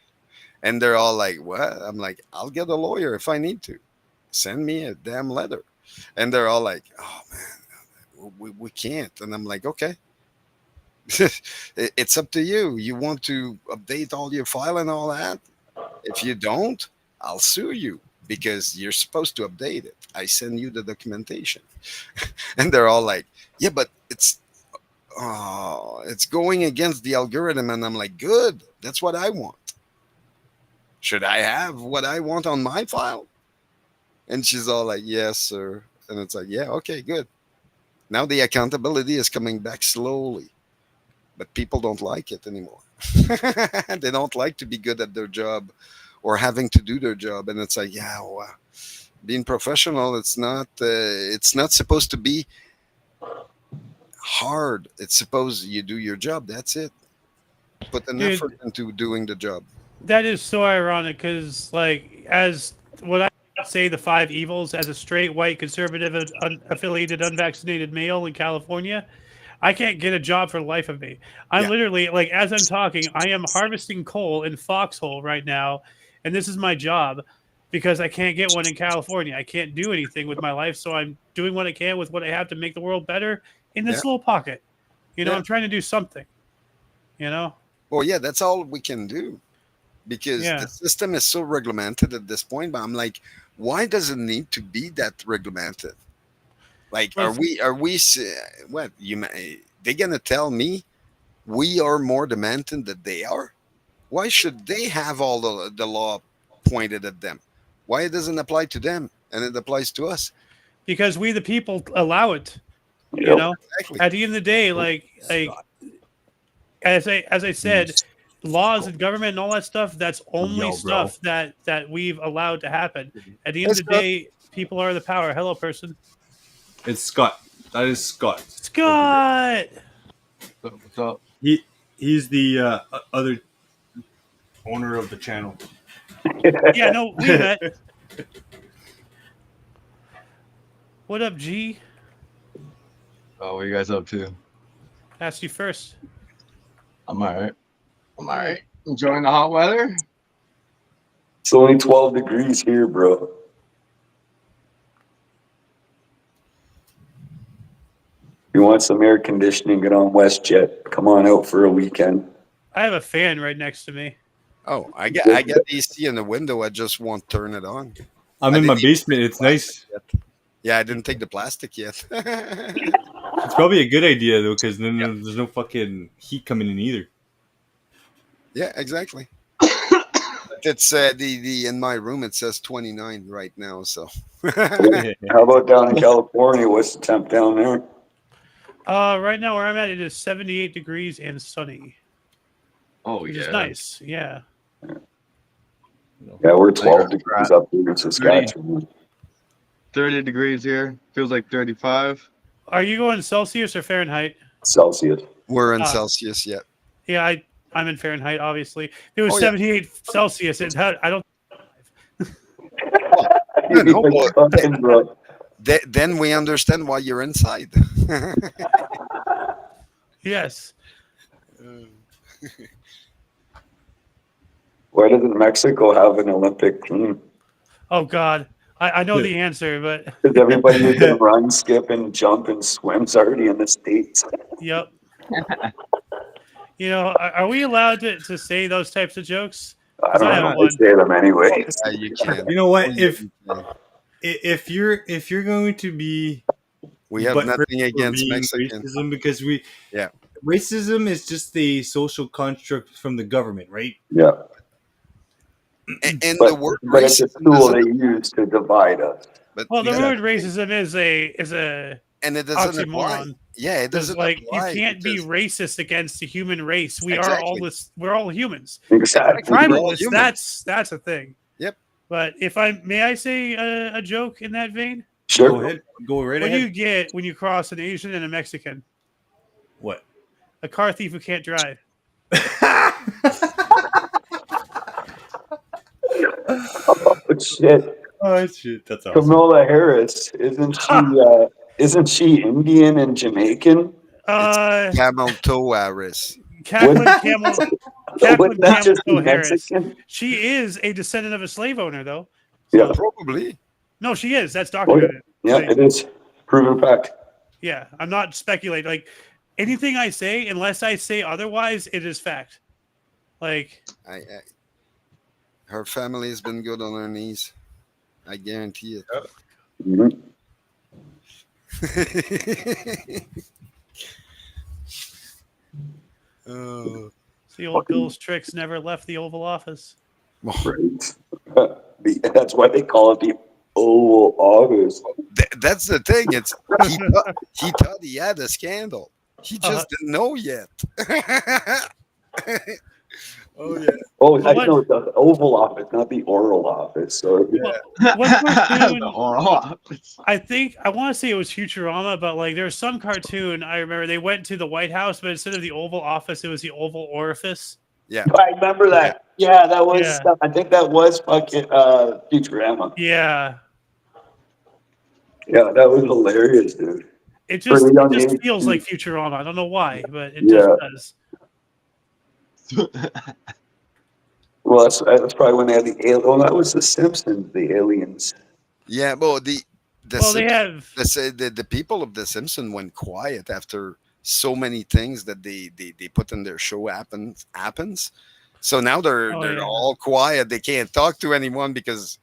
And they're all like, what? I'm like, I'll get a lawyer if I need to. Send me a damn letter. And they're all like, oh man, we can't. And I'm like, okay. It's up to you. You want to update all your file and all that? If you don't, I'll sue you because you're supposed to update it. I send you the documentation. And they're all like, yeah, but it's going against the algorithm. And I'm like, good. That's what I want. Should I have what I want on my file? And she's all like, yes, sir. And it's like, yeah, okay, good. Now the accountability is coming back slowly, but people don't like it anymore. They don't like to be good at their job or having to do their job. And it's like, yeah, well, being professional, it's not supposed to be hard. It's supposed you do your job. That's it. Put an Dude, effort into doing the job. that is so ironic because, like, as what I say, the five evils as a straight white conservative affiliated unvaccinated male in California, I can't get a job for the life of me. I'm Yeah. literally, like, as I'm talking, I am harvesting coal in Foxhole right now, and this is my job because I can't get one in California. I can't do anything with my life, so I'm doing what I can with what I have to make the world better in this Yeah. little pocket. Yeah. I'm trying to do something. Well, yeah, that's all we can do because Yeah. the system is so regulated at this point. But I'm like, why does it need to be that regulated? Like, Well, what they're gonna tell me we are more demanding than they are? Why should they have all the law pointed at them? Why it doesn't apply to them and it applies to us? Because we the people allow it. Yep. Exactly. At the end of the day, like as I said, laws and government and all that stuff, that's only Yo, bro. stuff that we've allowed to happen. At the end of the day, people are the power. Hello, person. It's Scott. That is Scott. Scott. What's up? He's the other owner of the channel. Yeah, no, we met. What up, G? Oh, what are you guys up to? Asked you first. I'm all right. I'm all right. Enjoying the hot weather. It's only 12 degrees here, bro. You want some air conditioning, get on WestJet. Come on out for a weekend. I have a fan right next to me. Oh, I got AC in the window. I just won't turn it on. I'm I in my didn't even basement. take It's the nice. plastic yet. Yeah, I didn't take the plastic yet. It's probably a good idea though, because then there's no fucking heat coming in either. Yeah, exactly. It's the in my room it says 29 right now. So How about down in California? What's the temp down there? Right now where I'm at, it is 78 degrees and sunny, Oh which yeah. is nice. Yeah. Yeah, we're 12 degrees up here in Saskatchewan. 30 degrees here. Feels like 35. Are you going Celsius or Fahrenheit? Celsius. we're in Ah. Celsius yet. Yeah, I'm in Fahrenheit, obviously. It was Oh, yeah. 78 Celsius. And I don't. You no, need well, something, bro. Then we understand why you're inside. Yes. Why doesn't Mexico have an Olympic team? Oh God, I know the answer, but Because everybody who can run, skip, and jump and swim's already in the States. yep. Are we allowed to say those types of jokes? I don't I know have how one. to say them anyway. You can. You know what? Oh, If you're going to be we have but nothing for against being Mexican. racism, because Yeah. racism is just a social construct from the government, right? Yeah. And the But word it's a racism tool doesn't. they use to divide us. But Well, the exactly. word racism is a and it doesn't apply. Oxymoron. Yeah, it Because doesn't like you apply can't be because racist against the human race. We are all exactly, this. We're all humans. Exactly. we're all Primalists. human. That's a thing. Yep. But if I may, I say a joke in that vein. Sure. Go ahead. Go right What do ahead. you get when you cross an Asian and a Mexican? What? A car thief who can't drive. Oh shit. Oh shit, that's awesome. Kamala Harris, isn't she Indian and Jamaican? Camel toe Harris. Kathleen Camel. Kathleen Wouldn't that Camel just be Toe Harris. Mexican? She is a descendant of a slave owner, though. Yeah. Probably. No, she is. That's Oh, yeah. documented. Yeah, Like, it is. Proven fact. yeah, I'm not speculating. Like anything I say, unless I say otherwise, it is fact. Like Her family has been good on her knees. I guarantee it. Mhm. Oh, the old Bill's tricks never left the Oval Office. Right. That's why they call it the Oval Office. that's the thing. It's he thought he had a scandal. He just didn't know yet. Oh yeah. Oh, But I know the Oval Office, not the Oral Office. So What cartoon? The Oral Office. I think I want to say it was Futurama, but like there's some cartoon I remember they went to the White House, but instead of the Oval Office, it was the Oval Orifice. Yeah. I remember that. Yeah, that was. Yeah. I think that was fucking Futurama. Yeah, Yeah, that was hilarious, dude. it For just the young it just age, feels too. like Futurama. I don't know why, but it Yeah. just does. Well, that's probably when they had the alien. Oh, that was the Simpsons, the aliens. Yeah. Well, the Well, they have the people of the Simpson went quiet after so many things that they put in their show happens. So now they're yeah. all quiet. They can't talk to anyone because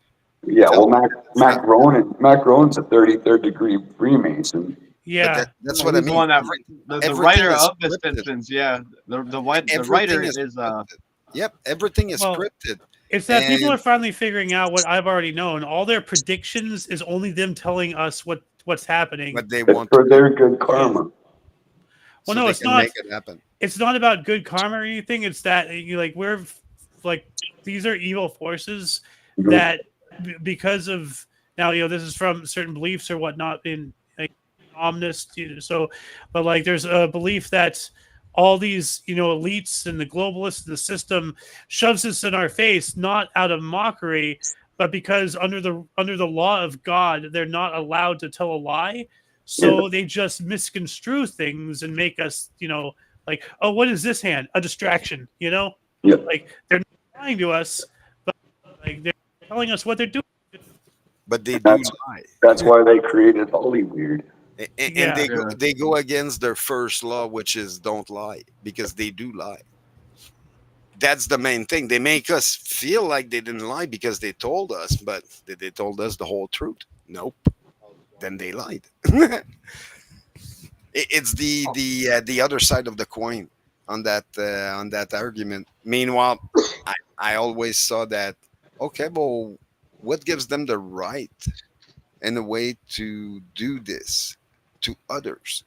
Yeah, well, Mac Ronan's a 33rd degree Freemason. yeah. that's Yeah, what I he's the mean. one that the Everything writer is of The scripted. Simpsons. Yeah, the Everything writer is is scripted. Yep, everything is Well, scripted. It's that people And- are finally figuring out what I've already known. All their predictions is only them telling us what's happening. But they It's want for their good karma. so no, they it's can not. make it happen. It's not about good karma or anything. It's that you like we're like these are evil forces Mhm. that because of now this is from certain beliefs or whatnot in like omnis. So, but like there's a belief that all these elites and the globalists and the system shoves this in our face not out of mockery, but because under the law of God they're not allowed to tell a lie. So they just misconstrue things and make us, like, oh, what is this hand? A distraction, Yeah. Like they're not lying to us, but like they're telling us what they're doing. But they do That's- lie. That's why they created Hollywood. And Yeah. they go against their first law, which is don't lie, because they do lie. That's the main thing. They make us feel like they didn't lie because they told us, but they told us the whole truth. Nope. Then they lied. It's the other side of the coin on that argument. Meanwhile, I always saw that. Okay, well, what gives them the right and a way to do this to others?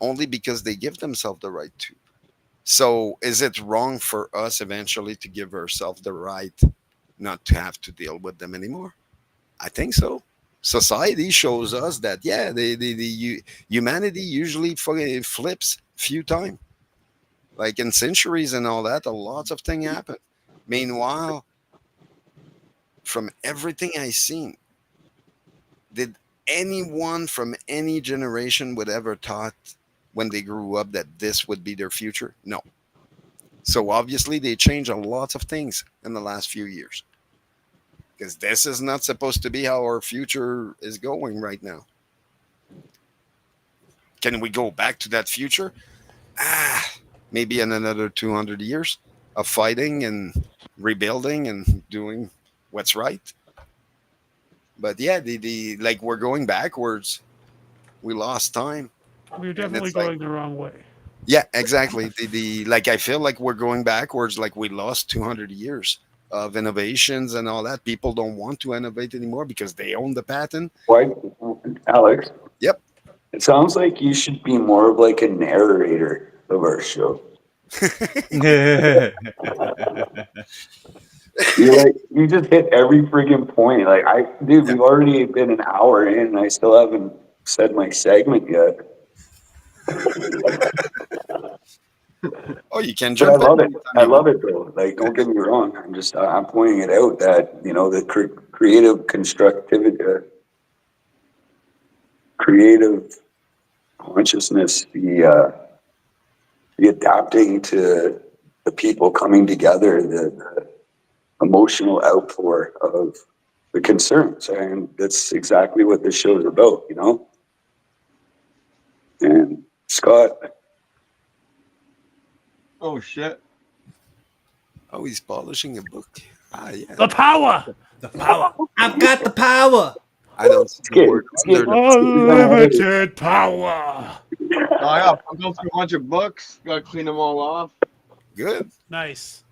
Only because they give themselves the right to. So is it wrong for us eventually to give ourselves the right not to have to deal with them anymore? I think so. Society shows us that humanity usually flips few times, like in centuries and all that. Lots of things happen. Meanwhile, from everything I seen, did anyone from any generation would ever thought when they grew up that this would be their future? No. So obviously they changed a lot of things in the last few years. Because this is not supposed to be how our future is going right now. Can we go back to that future? Maybe in another 200 years of fighting and rebuilding and doing what's right. But yeah, the like we're going backwards. We lost time. We're definitely it's like- going the wrong way. Yeah, exactly. The like I feel like we're going backwards, like we lost 200 years of innovations and all that. People don't want to innovate anymore because they own the patent. Why, Alex? Yep. It sounds like you should be more of like a narrator of our show. You just hit every friggin' point. Dude, we've already been an hour in and I still haven't said my segment yet. Oh, you can But I jump love in it. anytime I you love want. it though. Like, don't get me wrong. I'm pointing it out that, the creative constructivity, creative consciousness, the adapting to the people coming together, the emotional outpour of the concerns. And that's exactly what this show is about, And Scott, Oh shit! Oh, he's polishing a book. Yeah. The power. The power. I've got the power. I don't see the word under the. Unlimited power. Oh yeah, I'm going through a bunch of books. Gotta clean them all off. Good. Nice.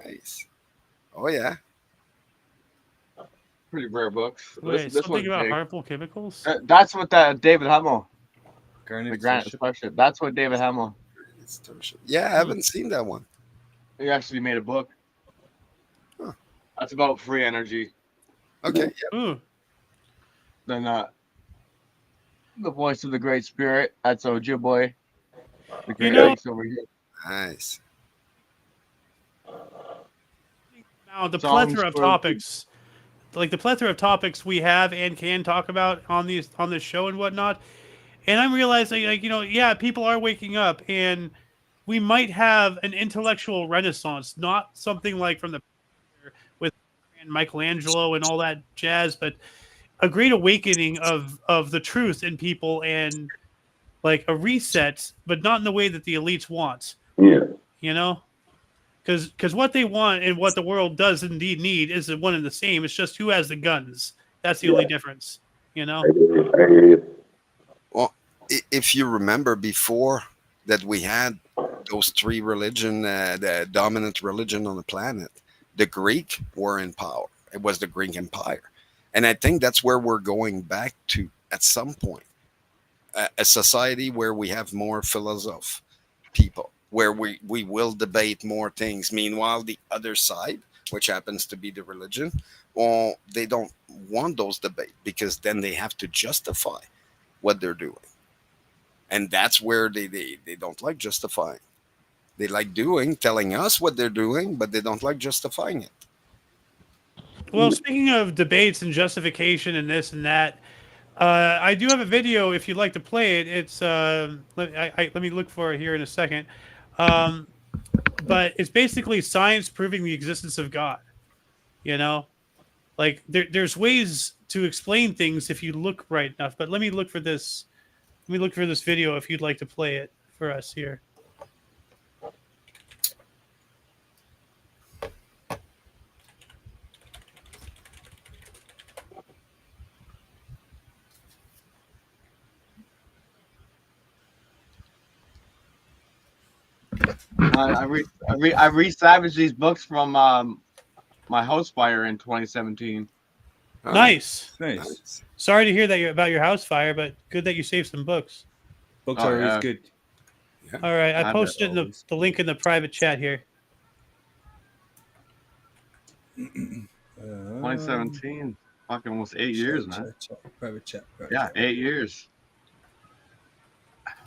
Nice. Oh, yeah. Pretty rare books. Wait, This something one's about big. harmful chemicals? That's what David Hamill, the Garnet Granite Starship. Starship. That's what David Hamill. Yeah, I haven't seen that one. He actually made a book. Huh. That's about free energy. Okay. Yeah. Ooh. Then the voice of the Great Spirit. That's Ojibwe. The Great Lakes over here. Nice. Now the Songs plethora of for- topics, like the plethora of topics we have and can talk about on this show and whatnot, and I'm realizing, yeah, people are waking up, and we might have an intellectual renaissance, not something like from the with Michelangelo and all that jazz, but a great awakening of the truth in people, and like a reset, but not in the way that the elites want. Yeah. Because what they want and what the world does indeed need is the one and the same. It's just who has the guns. That's the only difference. I hear you. Well, if you remember before that we had those three religion, the dominant religion on the planet, the Greek were in power. It was the Greek Empire. And I think that's where we're going back to at some point. A society where we have more philosoph people, where we will debate more things. Meanwhile, the other side, which happens to be the religion, well, they don't want those debates because then they have to justify what they're doing. And that's where they don't like justifying. They like telling us what they're doing, but they don't like justifying it. Well, speaking of debates and justification and this and that, I do have a video if you'd like to play it. It's let me look for it here in a second. But it's basically science proving the existence of God. Like there's ways to explain things if you look right enough. But let me look for this. Let me look for this video if you'd like to play it for us here. I re-savaged these books from my house fire in 2017. Nice. Nice. Sorry to hear that about your house fire, but good that you saved some books. Books are always good. Yeah. All right, I posted the link in the private chat here. 2017, fucking almost 8 years, man. Private chat. Yeah, 8 years.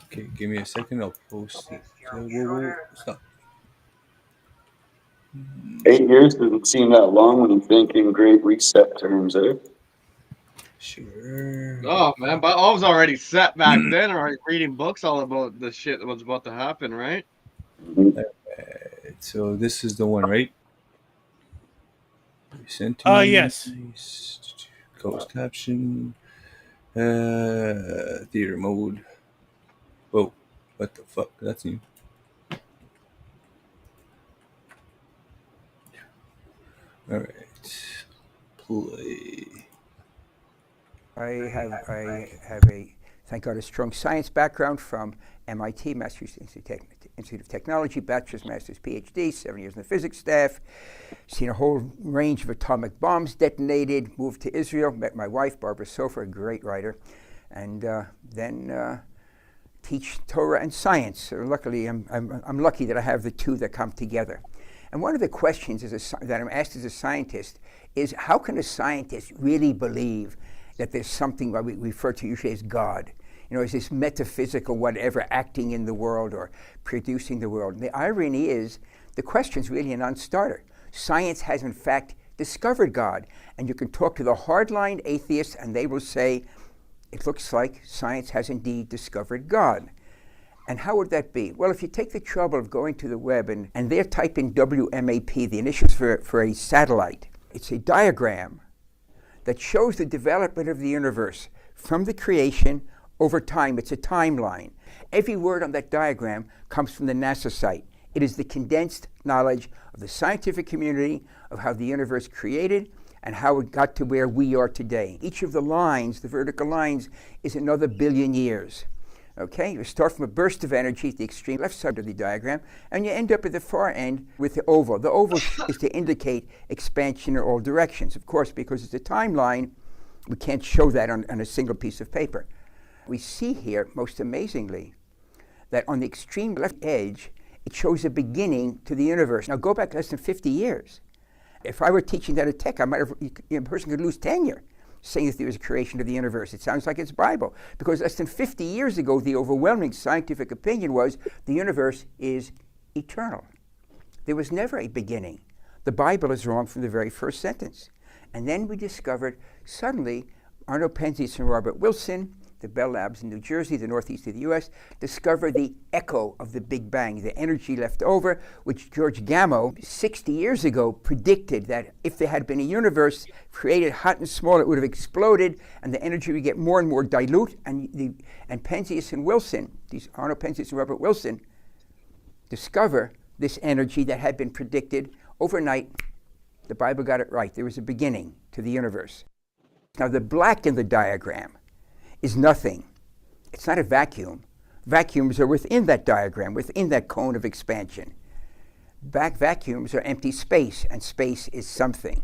Okay, give me a second. I'll post it. Whoa, stop. 8 years doesn't seem that long when you think in Great Reset terms, eh? Sure. Oh man, but I was already set back then, already reading books all about the shit that was about to happen, right? So this is the one, right? Sent to me. Yes. Closed caption. Theater mode. Whoa, what the fuck? That's new. All right, play. I have a, thank God, a strong science background from MIT, Massachusetts Institute of Technology, bachelor's, master's, PhD, 7 years in the physics staff, seen a whole range of atomic bombs detonated, moved to Israel, met my wife, Barbara Sofer, a great writer, and then teach Torah and science. So luckily, I'm lucky that I have the two that come together. And one of the questions that I'm asked as a scientist is, how can a scientist really believe that there's something what we refer to usually as God? You know, is this metaphysical whatever acting in the world or producing the world? And the irony is, the question's really a non-starter. Science has in fact discovered God. And you can talk to the hardline atheists and they will say, it looks like science has indeed discovered God. And how would that be? Well, if you take the trouble of going to the web and there type in WMAP, the initials for a satellite, it's a diagram that shows the development of the universe from the creation over time. It's a timeline. Every word on that diagram comes from the NASA site. It is the condensed knowledge of the scientific community of how the universe created and how it got to where we are today. Each of the lines, the vertical lines, is another billion years. Okay, you start from a burst of energy at the extreme left side of the diagram, and you end up at the far end with the oval. The oval is to indicate expansion in all directions. Of course, because it's a timeline, we can't show that on a single piece of paper. We see here, most amazingly, that on the extreme left edge, it shows a beginning to the universe. Now go back less than 50 years. If I were teaching that at Tech, a person could lose tenure saying that there was a creation of the universe. It sounds like it's Bible. Because less than 50 years ago, the overwhelming scientific opinion was the universe is eternal. There was never a beginning. The Bible is wrong from the very first sentence. And then we discovered, suddenly, Arno Penzias and Robert Wilson, the Bell Labs in New Jersey, the northeast of the US, discovered the echo of the Big Bang, the energy left over, which George Gamow, 60 years ago, predicted that if there had been a universe created hot and small, it would have exploded, and the energy would get more and more dilute. And Penzias and Wilson, these Arno Penzias and Robert Wilson, discover this energy that had been predicted overnight. The Bible got it right. There was a beginning to the universe. Now, the black in the diagram is nothing. It's not a vacuum. Vacuums are within that diagram, within that cone of expansion. Vacuums are empty space, and space is something.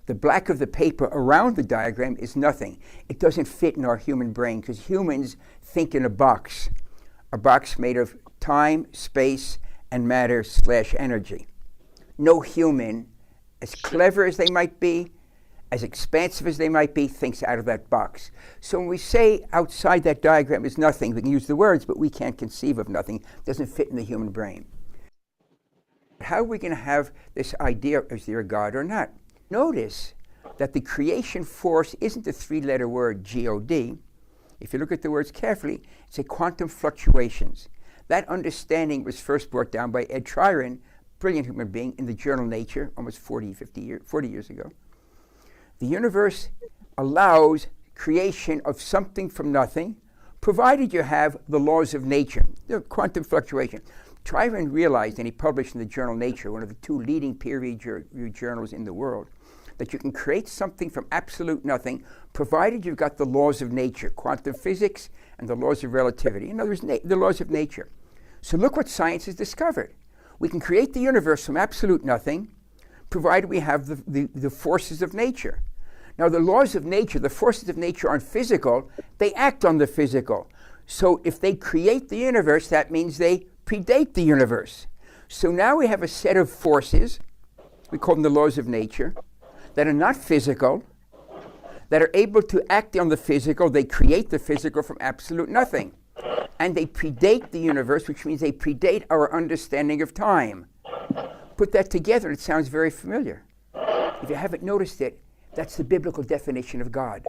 The black of the paper around the diagram is nothing. It doesn't fit in our human brain because humans think in a box made of time, space, and matter/energy. No human, as clever as they might be, as expansive as they might be, thinks out of that box. So when we say outside that diagram is nothing, we can use the words, but we can't conceive of nothing. It doesn't fit in the human brain. How are we going to have this idea, is there a God or not? Notice that the creation force isn't a three-letter word, G-O-D. If you look at the words carefully, it's a quantum fluctuations. That understanding was first brought down by Ed Tryon, brilliant human being, in the journal Nature, almost 40 years ago. The universe allows creation of something from nothing, provided you have the laws of nature, the quantum fluctuation. Tryon realized, and he published in the journal Nature, one of the two leading peer-reviewed journals in the world, that you can create something from absolute nothing, provided you've got the laws of nature, quantum physics and the laws of relativity. In other words, the laws of nature. So look what science has discovered. We can create the universe from absolute nothing, provided we have the forces of nature. Now, the laws of nature, the forces of nature aren't physical, they act on the physical. So if they create the universe, that means they predate the universe. So now we have a set of forces, we call them the laws of nature, that are not physical, that are able to act on the physical. They create the physical from absolute nothing. And they predate the universe, which means they predate our understanding of time. Put that together, it sounds very familiar. If you haven't noticed it, that's the biblical definition of God.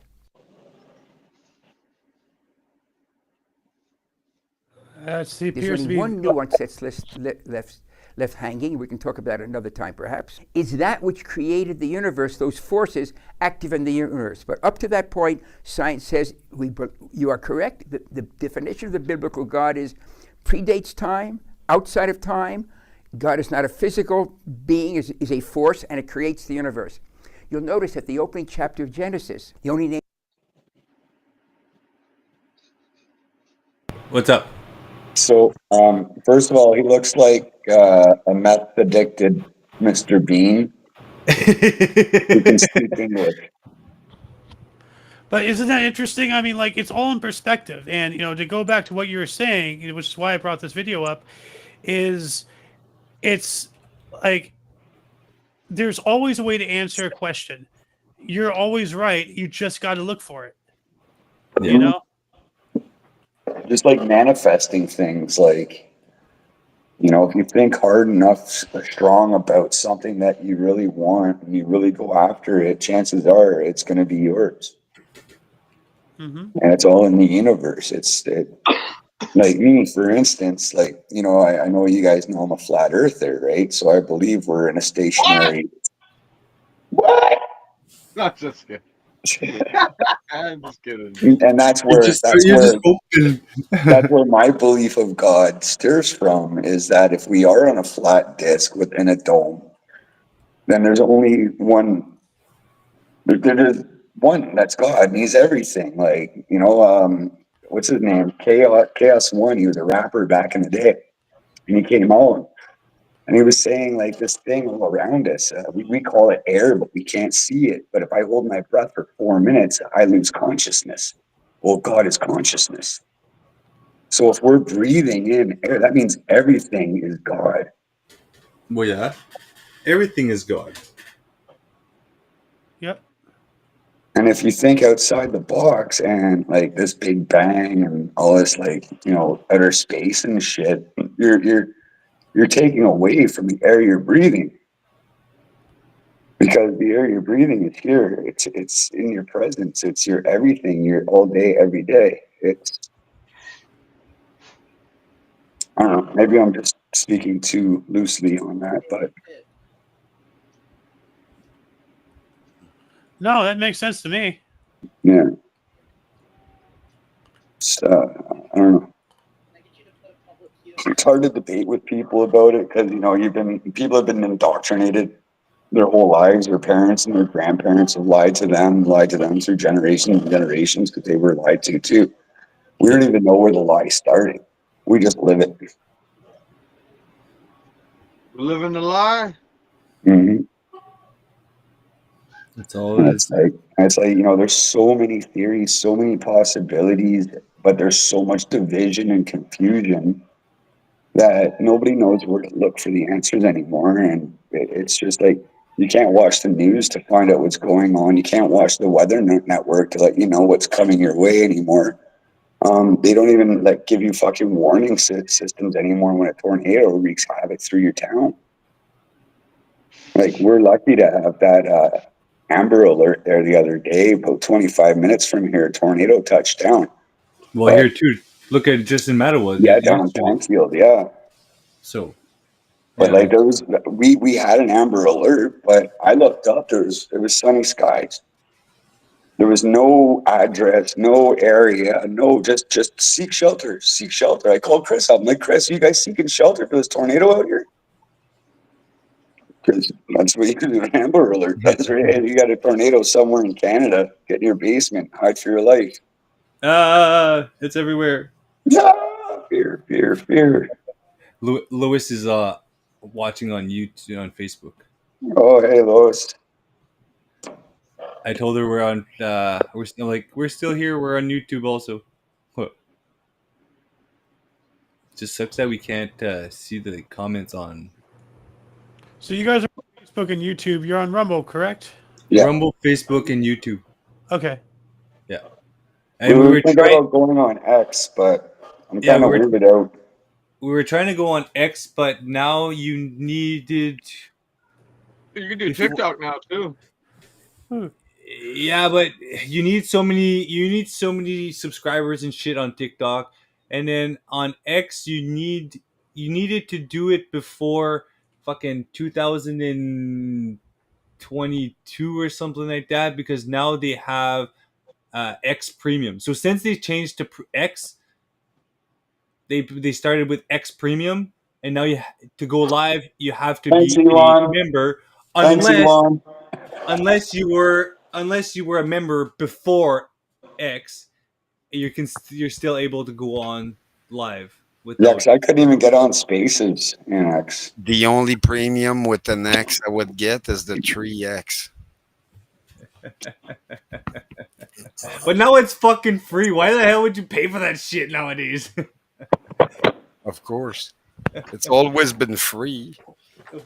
There's only one nuance that's left hanging. We can talk about it another time, perhaps. Is that which created the universe, those forces active in the universe. But up to that point, science says you are correct. The definition of the biblical God is predates time, outside of time. God is not a physical being, is a force, and it creates the universe. You'll notice that the opening chapter of Genesis, the only name. What's up? So, first of all, he looks like a meth-addicted Mr. Bean who can speak English. But isn't that interesting? I mean, like, it's all in perspective. And, to go back to what you were saying, which is why I brought this video up, is it's like there's always a way to answer a question. You're always right. You just got to look for it. Yeah. Just like manifesting things, like, if you think hard enough, strong about something that you really want, and you really go after it, chances are it's going to be yours. Mm-hmm. And it's all in the universe. Like me, for instance, like, I know you guys know I'm a flat earther, right? So I believe we're in a stationary. What? Not just kidding. I'm just kidding. And that's where that's where my belief of God stirs from, is that if we are on a flat disc within a dome, then there's only one. There's one that's God, and He's everything. Like, what's his name? Chaos One. He was a rapper back in the day, and he came out and he was saying, like, this thing all around us. We call it air, but we can't see it. But if I hold my breath for 4 minutes, I lose consciousness. Well, God is consciousness. So if we're breathing in air, that means everything is God. Well, yeah. Everything is God. Yep. And if you think outside the box and like this Big Bang and all this, like, outer space and shit, you're taking away from the air you're breathing. Because the air you're breathing is here. It's in your presence. It's your everything. You're all day, every day. I don't know. Maybe I'm just speaking too loosely on that, but No, that makes sense to me. yeah. I don't know. It's hard to debate with people about it because people have been indoctrinated their whole lives. Their parents and their grandparents have lied to them through generations and generations because they were lied to too. We don't even know where the lie started. We just live it. We're living the lie. Mm-hmm. That's all it is. It's like, there's so many theories, so many possibilities, but there's so much division and confusion that nobody knows where to look for the answers anymore. And it's just like, you can't watch the news to find out what's going on. You can't watch the weather network to let you know what's coming your way anymore. They don't even give you fucking warning systems anymore when a tornado wreaks havoc through your town. Like, we're lucky to have that Amber Alert there the other day. About 25 minutes from here, a tornado touched down. Well, here too. Look at Justin Mattawa. Yeah, down in Townfield, yeah. So, but there was we had an Amber Alert, but I looked up. It was sunny skies. There was no address, no area, no just seek shelter, seek shelter. I called Chris up. I'm like, Chris, you guys seeking shelter for this tornado out here? Because that's what you do. An Amber Alert. That's right. Hey, you got a tornado somewhere in Canada. Get in your basement. Hide for your life. It's everywhere. No, fear. Lois is watching on YouTube, on Facebook. Oh, hey, Lois. I told her we're on. We're still here. We're on YouTube also. What? Just sucks that we can't see the comments on. So you guys are on Facebook and YouTube. You're on Rumble, correct? Yeah. Rumble, Facebook, and YouTube. Okay. Yeah. And we were thinking about going on X, but I'm kind of weirded out. We were trying to go on X, but now you needed. You can do TikTok now too. Yeah, but you need so many subscribers and shit on TikTok, and then on X you needed to do it before fucking 2022 or something like that, because now they have X Premium. So since they changed to X, they started with X Premium, and now to go live you have to be a member, unless you were a member before X. You're still able to go on live without. Yeah, because I couldn't even get on Spaces in X. The only premium with an X I would get is the 3X. But now it's fucking free. Why the hell would you pay for that shit nowadays? Of course. It's always been free.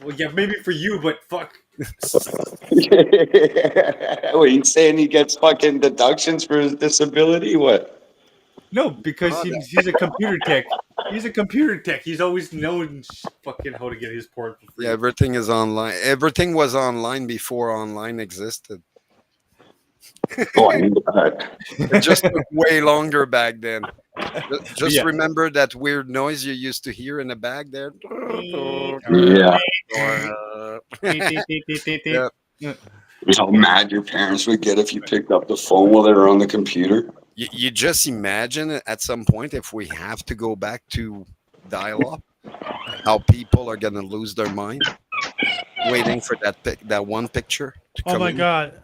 Well, yeah, maybe for you, but fuck. What, you saying he gets fucking deductions for his disability? What? No, because he's a computer tech. He's a computer tech. He's always known fucking how to get his porn for free. Yeah, everything is online. Everything was online before online existed. Oh, I knew that. It just took way longer back then. Just Yeah. remember that weird noise you used to hear in the back there. Yeah. Yeah. How mad your parents would get if you picked up the phone while they were on the computer. You just imagine at some point if we have to go back to dial-up, how people are gonna lose their mind waiting for that one picture to Oh come my in. god.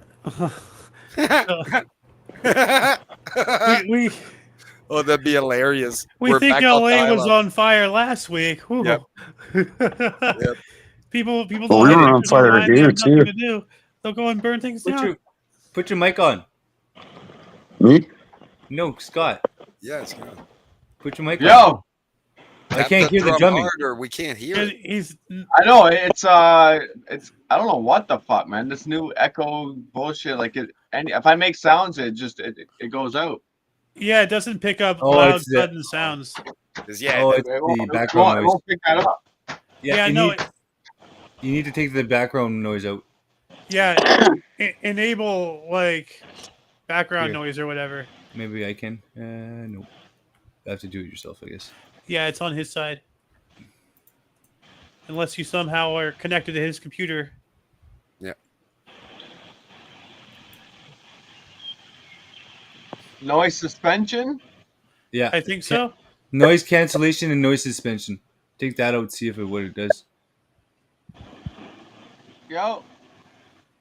we Oh, that'd be hilarious. we We're think back on LA was dial-up. on fire last week. Whew. Yep. People Well, don't we have were on pictures fire online, they here, have nothing too. to do. They'll go and burn things down. Put your mic on. Me? No, Scott. Yeah, it's good. Put your mic on. Yo, I can't hear the drum drumming. harder. We can't hear it. He's I know it's I don't know what the fuck, man. This new echo bullshit. Like if I make sounds, it goes out. yeah, it doesn't pick up Oh, loud it's the- sudden sounds. Yeah, Oh, that- it's It won't, the it background won't, it noise. won't pick that up. Yeah, you no, need, you need to take the background noise out. yeah, enable like background Here. noise or whatever. Maybe I can. Nope. You have to do it yourself, I guess. Yeah, it's on his side. Unless you somehow are connected to his computer. yeah. Noise suspension. Yeah. I think so. Noise cancellation and noise suspension. Take that out. See if what it does. Yo,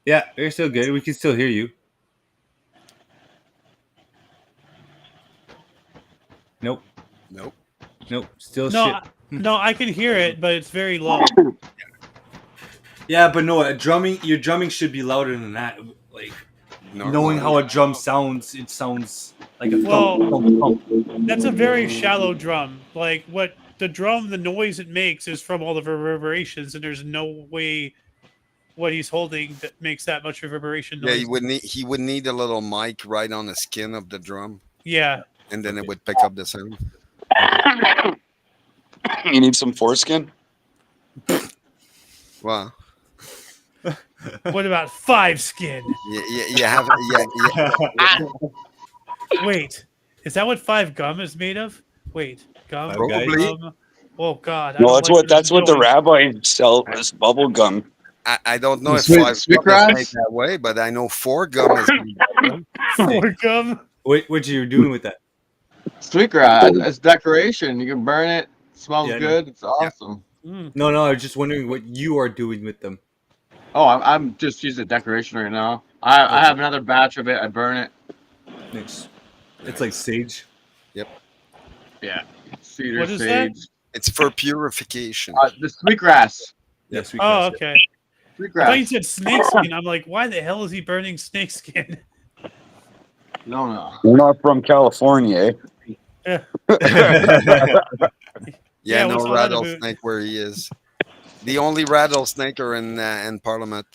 Yeah, you're still good. We can still hear you. Nope. Nope. Nope. Still No, shit. no, I can hear it, but it's very low. Yeah, but no, your drumming should be louder than that. Like knowing how a drum sounds, it sounds like a thump, thump, thump. That's a very shallow drum. Like what the drum, the noise it makes is from all the reverberations, and there's no way what he's holding that makes that much reverberation noise. Yeah, he would need a little mic right on the skin of the drum, Yeah. and then it would pick up the sound. You need some foreskin? Wow. What about 5 skin? You have yeah. Wait, is that what 5 gum is made of? Wait, gum. Probably. Oh God. I No, don't that's like what the noise. rabbis sell as bubble gum. I don't know if Sweet- 5 sweet gum is grass? made that way, but I know 4 gum is made that way. 4 gum. What you doing with that? Sweetgrass. It's decoration. You can burn it. Smells Yeah, I know. good. It's awesome. No, I was just wondering what you are doing with them. Oh, I'm just using decoration right now. I have another batch of it. I burn it. Nice. It's like sage. Yeah. Cedar What is that? sage. It's for purification. The sweetgrass. Yeah, sweet. Oh, okay. I thought you Sweetgrass. said snakeskin. I'm like, why the hell is he burning snakeskin? No. We're not from California, eh? Yeah, No what's all that about? rattlesnake where he is. The only rattlesnake are in Parliament.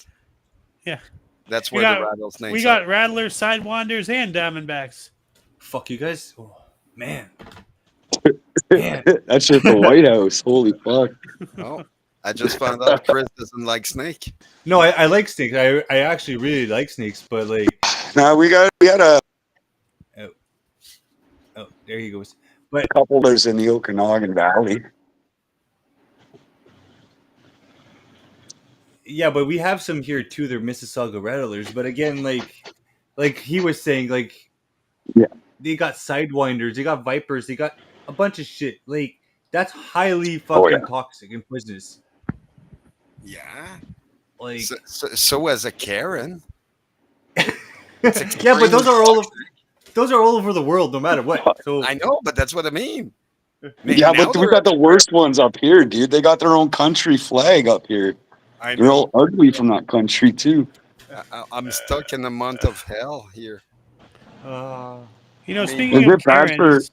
Yeah. That's We where the got- rattlesnakes We got rattlers, sidewinders, and diamondbacks. Fuck you guys. Oh, man. That's just the White House. Holy fuck. are. Oh, I just found out Chris doesn't like snake. No, I like snakes. I actually really like snakes, but like, Now we had a oh, there he goes. But couple there's in the Okanagan Valley. yeah, but we have some here too. They're Mississauga rattlers. But again, like he was saying, like, Yeah. they got sidewinders, they got vipers, they got a bunch of shit. Like that's highly fucking yeah. toxic and poisonous. Yeah. Like, So as a Karen. yeah, but those are all over the world, no matter what. So I know, but that's what I mean. Yeah, Now but we they're- got the worst ones up here, dude. They got their own country flag up here. I They're all ugly from that country too. I'm stuck in the month of hell here. You know, I mean, Is speaking of it bad for? Karens,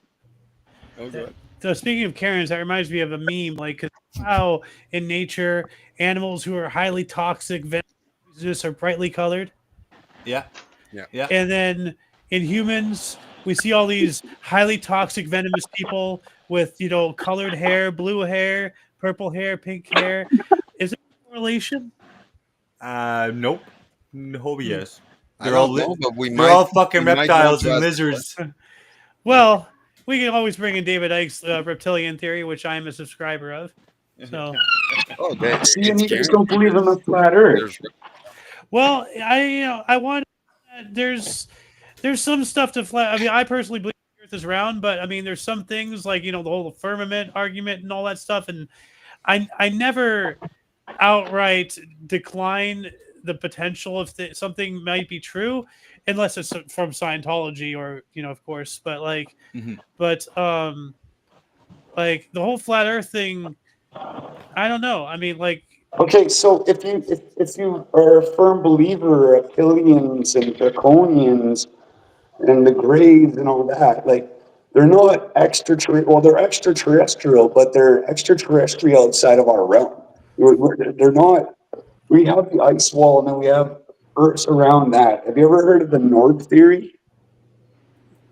oh, good. so speaking of Karens, that reminds me of a meme. Like, 'cause how in nature animals who are highly toxic, venomous, are brightly colored, Yeah. Yeah. Yeah. and then in humans, we see all these highly toxic, venomous people with colored hair, blue hair, purple hair, pink hair. Is there a correlation? Nope. No, Hmm. yes. I They're all don't know, but they're all fucking we might want reptiles to and ask the question. lizards. Yeah. Well, we can always bring in David Icke's reptilian theory, which I am a subscriber of. So, Oh, See, and it's you guys don't guaranteed. believe in the flat Earth. There's well, I want there's some stuff to flat. I mean, I personally believe the Earth is round, but I mean, there's some things like the whole firmament argument and all that stuff, and I never outright decline the potential of something might be true, unless it's from Scientology or of course, but like, Mhm. but like the whole flat Earth thing, I don't know. I mean, like, Okay, so if you are a firm believer of reptilians and draconians and the grays and all that, like they're not extraterrestrial. Well, they're extraterrestrial, but they're extraterrestrial outside of our realm. They're not. We have the ice wall, and then we have Earths around that. Have you ever heard of the Nord theory?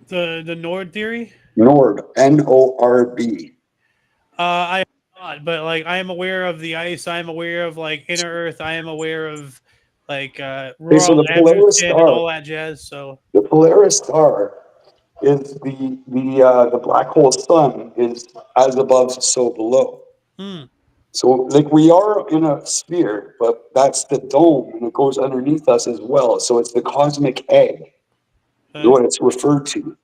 the Nord theory. Nord, Nord. I am not, but like I am aware of the ice. I am aware of like inner Earth. I am aware of like Okay, so rural the Polaris Amundsen and star, all that jazz. So, the Polaris star is the black hole sun is as above, so below. hmm, So like we are in a sphere, but that's the dome, and it goes underneath us as well. So it's the cosmic egg, is what it's referred to.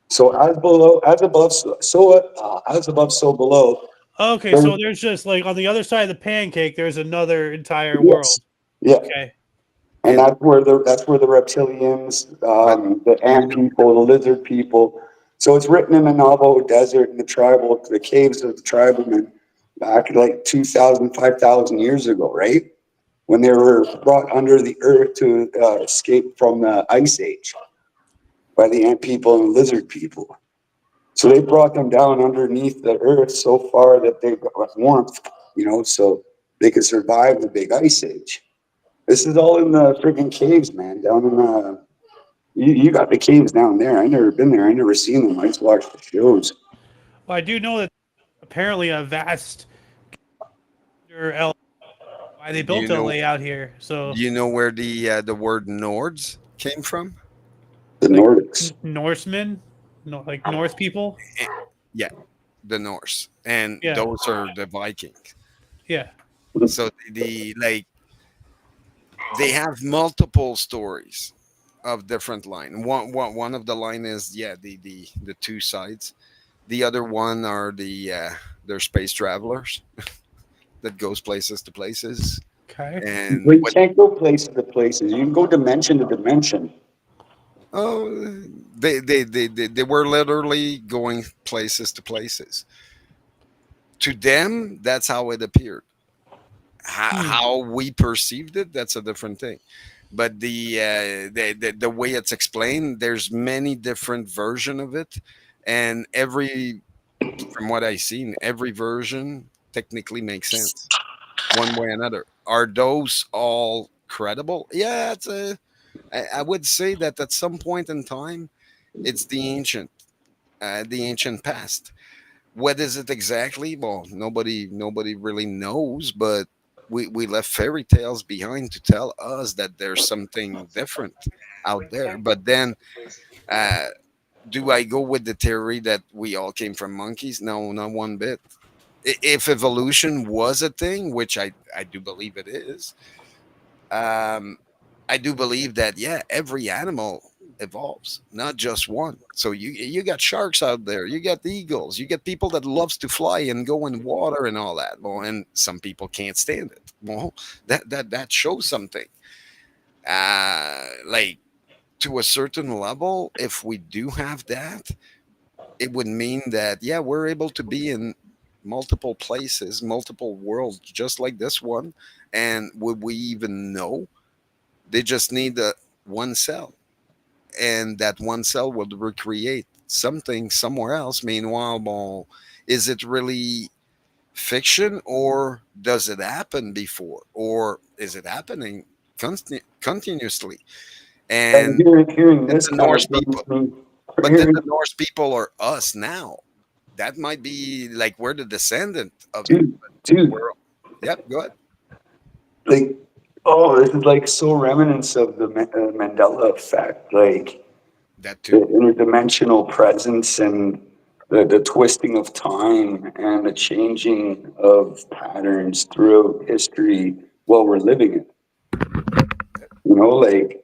So as below, as above, as above, so below. okay, There's, so there's just like on the other side of the pancake, there's another entire world. yes, yeah. Okay. And and that's where the reptilians, but the you ant know people, the lizard people. So it's written in the Navajo Desert and the caves of the tribesmen back like 2,000, 5,000 years ago, right? When they were brought under the earth to escape from the ice age by the ant people and lizard people. So they brought them down underneath the earth so far that they got warmth, so they could survive the big ice age. This is all in the freaking caves, man. Down in you got the caves down there. I never been there. I never seen them. I just watched the shows. Well, I do know that apparently a vast why they do built you know LA out here. So, where the word Nords came from? The like Nordics. Norsemen, no, like North people. Eh, Yeah, the Norse, and Yeah, those are the Vikings. yeah. So like they have multiple stories of different line. One of the line is the two sides. The other one are they're space travelers that goes places to places, Okay. and But you what can't go places to places. You can go dimension to dimension. oh they were literally going places to places. To them, that's how it appeared. Hmm. How we perceived it, that's a different thing. But the way it's explained, there's many different version of it, and from what I've seen, every version technically makes sense one way or another. Are those all credible? Yeah, I would say that at some point in time, it's the ancient past. What is it exactly? Well, nobody really knows, but we left fairy tales behind to tell us that there's something different out there. But then, uh, do I go with the theory that we all came from monkeys? No, not one bit. If evolution was a thing, which I do believe it is, um, I do believe that yeah, every animal evolves, not just one. So you got sharks out there, you got eagles, you get people that loves to fly and go in water and all that. Well, and some people can't stand it. Well, that shows something. Like to a certain level, if we do have that, it would mean that yeah, we're able to be in multiple places, multiple worlds, just like this one. And would we even know? They just need one cell, and that one cell will recreate something somewhere else. Meanwhile, bon, is it really fiction, or does it happen before, or is it happening continuously? And And hearing then this the kind Norse of people, brings me, but then hearing, the Norse people are us now. That might be like we're the descendant of it. dude, We're, yep, go ahead. like, oh, this is like so reminiscent of the Mandela effect, like That the too. interdimensional presence and the twisting of time and the changing of patterns throughout history while we're living it. You know, like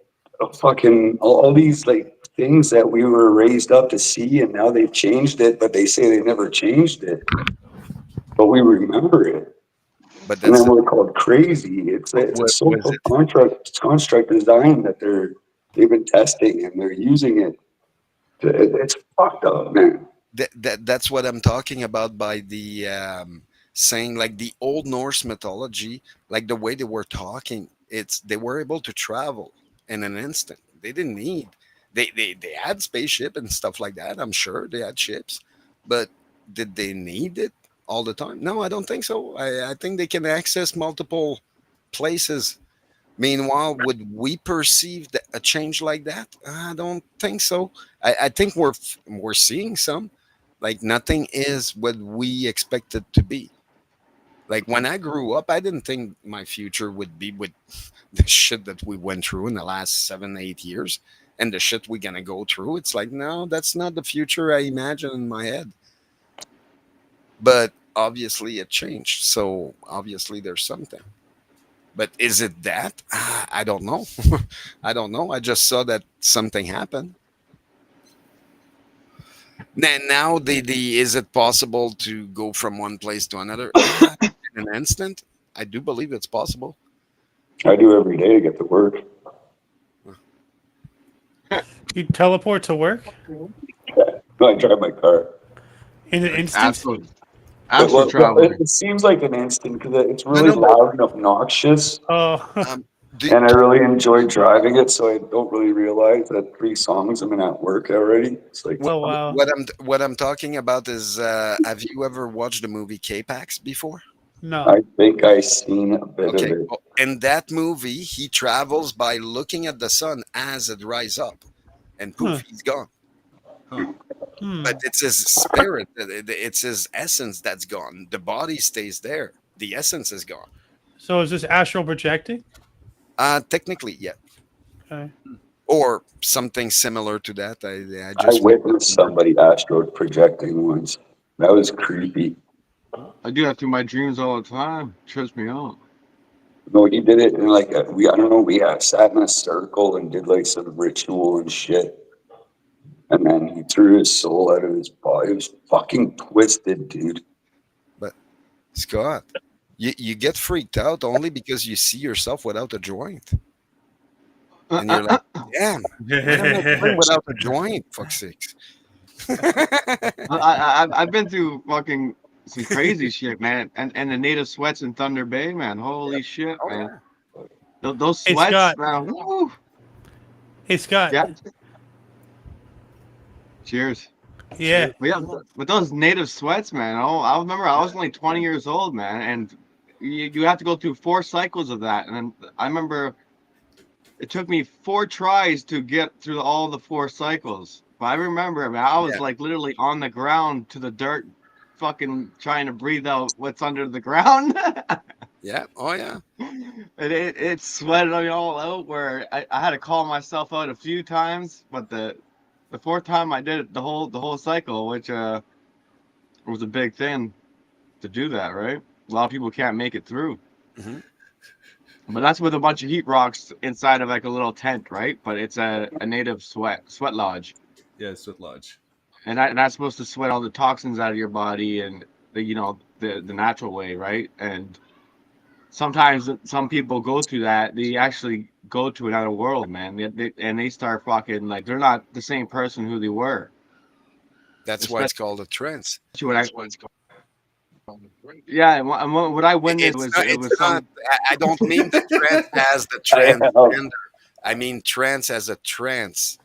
fucking all these like things that we were raised up to see, and now they've changed it, but they say they never changed it, but we remember it. But And that's then the we're called crazy. It's a what was social it? construct design that they've been testing and they're using it. It's fucked up, man. That's what I'm talking about by the saying like the old Norse mythology, like the way they were talking. It's they were able to travel in an instant. They didn't need they had spaceship and stuff like that. I'm sure they had ships, but did they need it all the time? No, I don't think so. I think they can access multiple places. Meanwhile, would we perceive a change like that? I don't think so. I think we're seeing some, like nothing is what we expected to be. Like when I grew up, I didn't think my future would be with the shit that we went through in the last 7, 8 years, and the shit we're gonna go through. It's like no, that's not the future I imagine in my head. But obviously, it changed. So obviously, there's something. But is it that? I don't know. I don't know. I just saw that something happened. Now the is it possible to go from one place to another in an instant? I do believe it's possible. I do every day to get to work. You teleport to work I drive my car. in an instant. Astro, But, astro traveling. it seems like an instant because it's No, really no, but loud and obnoxious, Oh, um, do, and I really enjoy driving it. So I don't really realize that 3 songs I'm in at work already. It's like what, oh wow. what I'm talking about is have you ever watched the movie K-Pax before? No. I think I seen a bit of Okay, it. well, in that movie, he travels by looking at the sun as it rises up, and Huh. poof, he's gone. Hmm. But it's his spirit, it's his essence that's gone. The body stays there. The essence is gone. So is this astral projecting? Technically, yeah, Okay. or something similar to that. I I just forgot witnessed the word. somebody astro projecting once. That was creepy. I do that through my dreams all the time. Trips me out. No, he did it in like I don't know. We had sat in a circle and did like some ritual and shit, and then he threw his soul out of his body. It was fucking twisted, dude. But Scott, you get freaked out only because you see yourself without a joint, and you're like, damn, what am I doing without a joint? Fuck sakes. I've been through fucking some crazy shit, man. And the native sweats in Thunder Bay, man. Holy shit, Oh man. yeah. Those Hey sweats, Scott. man. Woo. Hey Scott. Yeah. Cheers. Yeah. But yeah, with those native sweats, man. Oh, I remember I was only 20 years old, man, and you have to go through 4 cycles of that. And then I remember it took me 4 tries to get through all the 4 cycles. But I remember, man, I was Yeah. like literally on the ground to the dirt, fucking trying to breathe out what's under the ground. Yeah. Oh yeah. And it sweated me all out where I had to call myself out a few times, but the fourth time I did it the whole cycle, which was a big thing to do that, right? A lot of people can't make it through. Hmm. But that's with a bunch of heat rocks inside of like a little tent, right? But it's a native sweat lodge. Yeah, Sweat Lodge. And that's supposed to sweat all the toxins out of your body and the natural way, right? And sometimes some people go through that. They actually go to another world, man. And they start fucking like they're not the same person who they were. That's why Especially it's called a trance. when yeah, and what I witnessed It's was not. it It's was not. some I don't mean the trance as the I have transgender. I mean trance as a trance.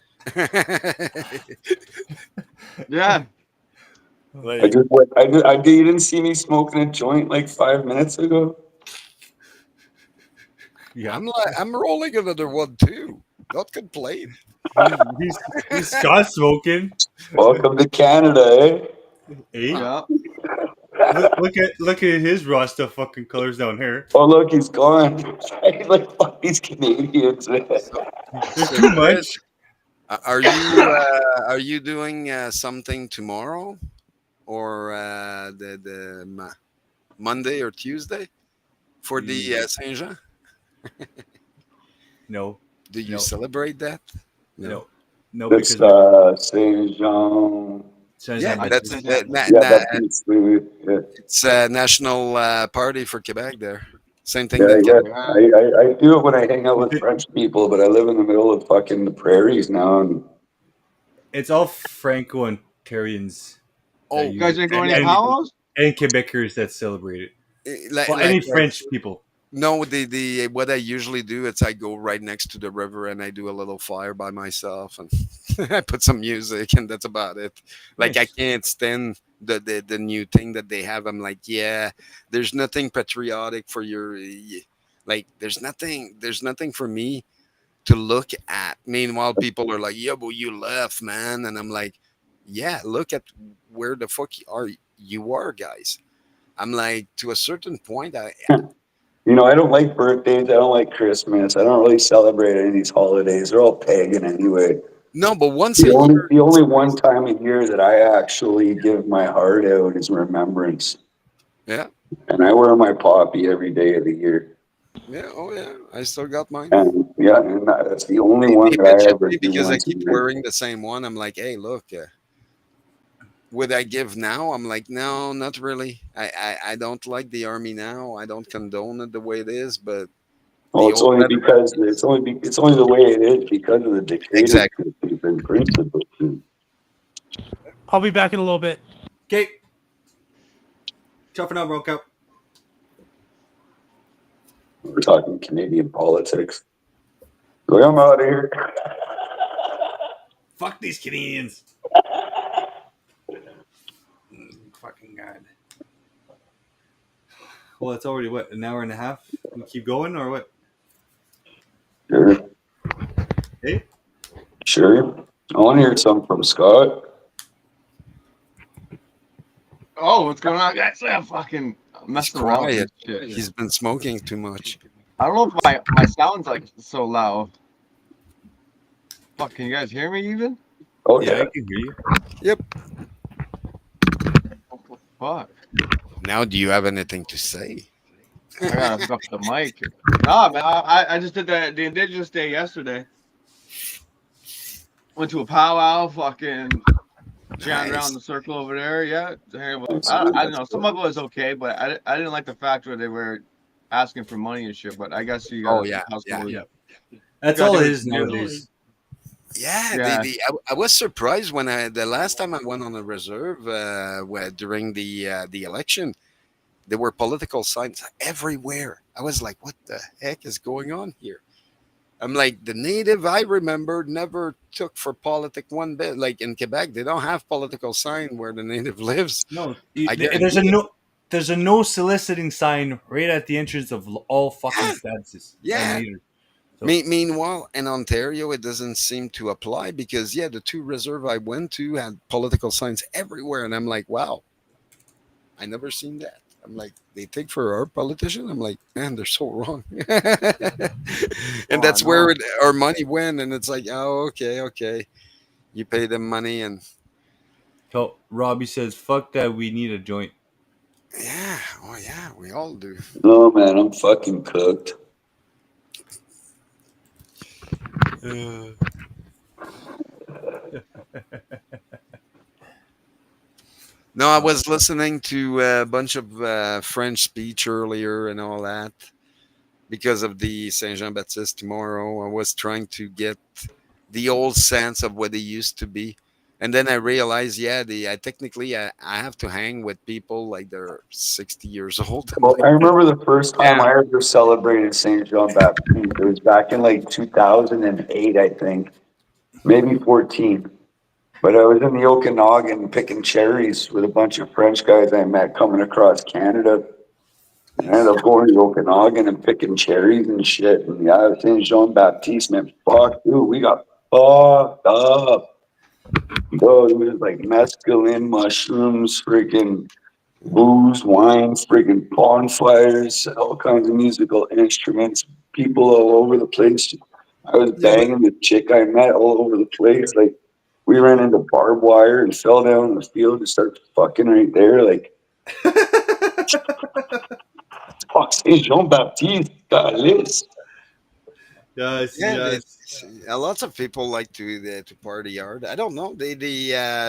Yeah. I Like just went, you didn't see me smoking a joint like 5 minutes ago. Yeah. I'm rolling another one too. Not complain. He's Scott smoking. Welcome to Canada, Eh? Yeah. Look at his Rasta fucking colors down here. Oh, look, he's gone. He's like, fuck these Canadians. So, There's so too Chris, much. are you doing something tomorrow or Monday or Tuesday for the Saint Jean? No, Do you no, celebrate that? No. no, no, That's because Saint Jean. Yeah, Saint-Jean that's Baptiste. Yeah, Baptiste. Yeah, it's a national party for Quebec there. Same thing yeah, that yeah. Canada. I do it when I hang out with French people, but I live in the middle of fucking the prairies now, and It's all Franco-Ontarians that Oh, You use guys it, ain't going to any powwows? and Quebecers that celebrate it. Well, like any French people. no, the what I usually do is I go right next to the river and I do a little fire by myself and I put some music and that's about it. Like I Nice. can't stand the new thing that they have. I'm like, yeah, there's nothing patriotic for like there's nothing for me to look at. Meanwhile, people are like, yeah, but you left, man, and I'm like, yeah, look at where the fuck you are, guys. I'm like, to a certain point, I don't like birthdays. I don't like Christmas. I don't really celebrate any of these holidays. They're all pagan anyway. no, but once The a only year, the only one time a year that I actually give my heart out is Remembrance, yeah, and I wear my poppy every day of the year. yeah, oh yeah, I still got mine. And yeah, and that's the only They one that bitch I at ever me do because I once a keep year. wearing the same one. I'm like, hey, look, would I give now? I'm like, no, not really. I don't like the army now. I don't condone it the way it is, but Well, the it's old only veteran, because it's only the way it is because of the exactly. dictatorship and principle. I'll be back in a little bit. Okay. Ciao for now, bro. Cap. We're talking Canadian politics. So I'm out of here. Fuck these Canadians. Fucking God. Well, it's already what, an hour and a half? We keep going or what? Sure, Hey? sure. I want to hear something from Scott. Oh, what's going on, guys? I'm fucking He's messing around with quiet. this shit. He's been smoking too much. I don't know if my sound's like so loud. Fuck, can you guys hear me even? Oh Yeah, yeah. I can hear you. Yep. Fuck. Now, do you have anything to say? I gotta hook up the mic. Nah, man, I just did the Indigenous Day yesterday. Went to a powwow, fucking jammed around Nice. the circle over there. Yeah, That's I good. don't know. Some of it was okay, but I didn't like the fact where they were asking for money and shit. But I guess you Oh gotta yeah, house yeah, you That's gotta all do it what is you do. nowadays. yeah. Yeah, I was surprised when the last time I went on the reserve during the election, there were political signs everywhere. I was like, what the heck is going on here? I'm like, the native I remember never took for politic one bit. Like in Quebec, they don't have political sign where the native lives. No, I there's guarantee a it. no soliciting sign right at the entrance of all fucking Yeah, statuses and yeah. meters. So Meanwhile, in Ontario, it doesn't seem to apply because, yeah, the two reserve I went to had political signs everywhere. And I'm like, wow, I never seen that. I'm like, they take for our politician. I'm like, man, they're so wrong. oh, And I that's where know. our money went. And it's like, oh, okay, okay. You pay them money. And Robbie says, "Fuck that. We need a joint." yeah, oh, yeah, we all do. No man, I'm fucking cooked. No, I was listening to a bunch of French speech earlier and all that because of the Saint Jean Baptiste tomorrow. I was trying to get the old sense of what they used to be. And then I realized, yeah, I technically I have to hang with people like they're 60 years old. I'm Well, like, I remember the first time Yeah. I ever celebrated St. Jean Baptiste. It was back in like 2008, I think, maybe 14. But I was in the Okanagan picking cherries with a bunch of French guys I met coming across Canada. And I ended up going to the Okanagan and picking cherries and shit. And yeah, St. Jean Baptiste, man, fuck, dude, we got fucked up. Bro, it was like mescaline, mushrooms, freaking booze, wine, freaking bonfires, all kinds of musical instruments, people all over the place. I was yeah, but banging the chick I met all over the place. Like, we ran into barbed wire and fell down in the field and started fucking right there. Like, fuck, St. Jean Baptiste, got this. Yes, yeah, yes. lots of people like to party hard. I don't know.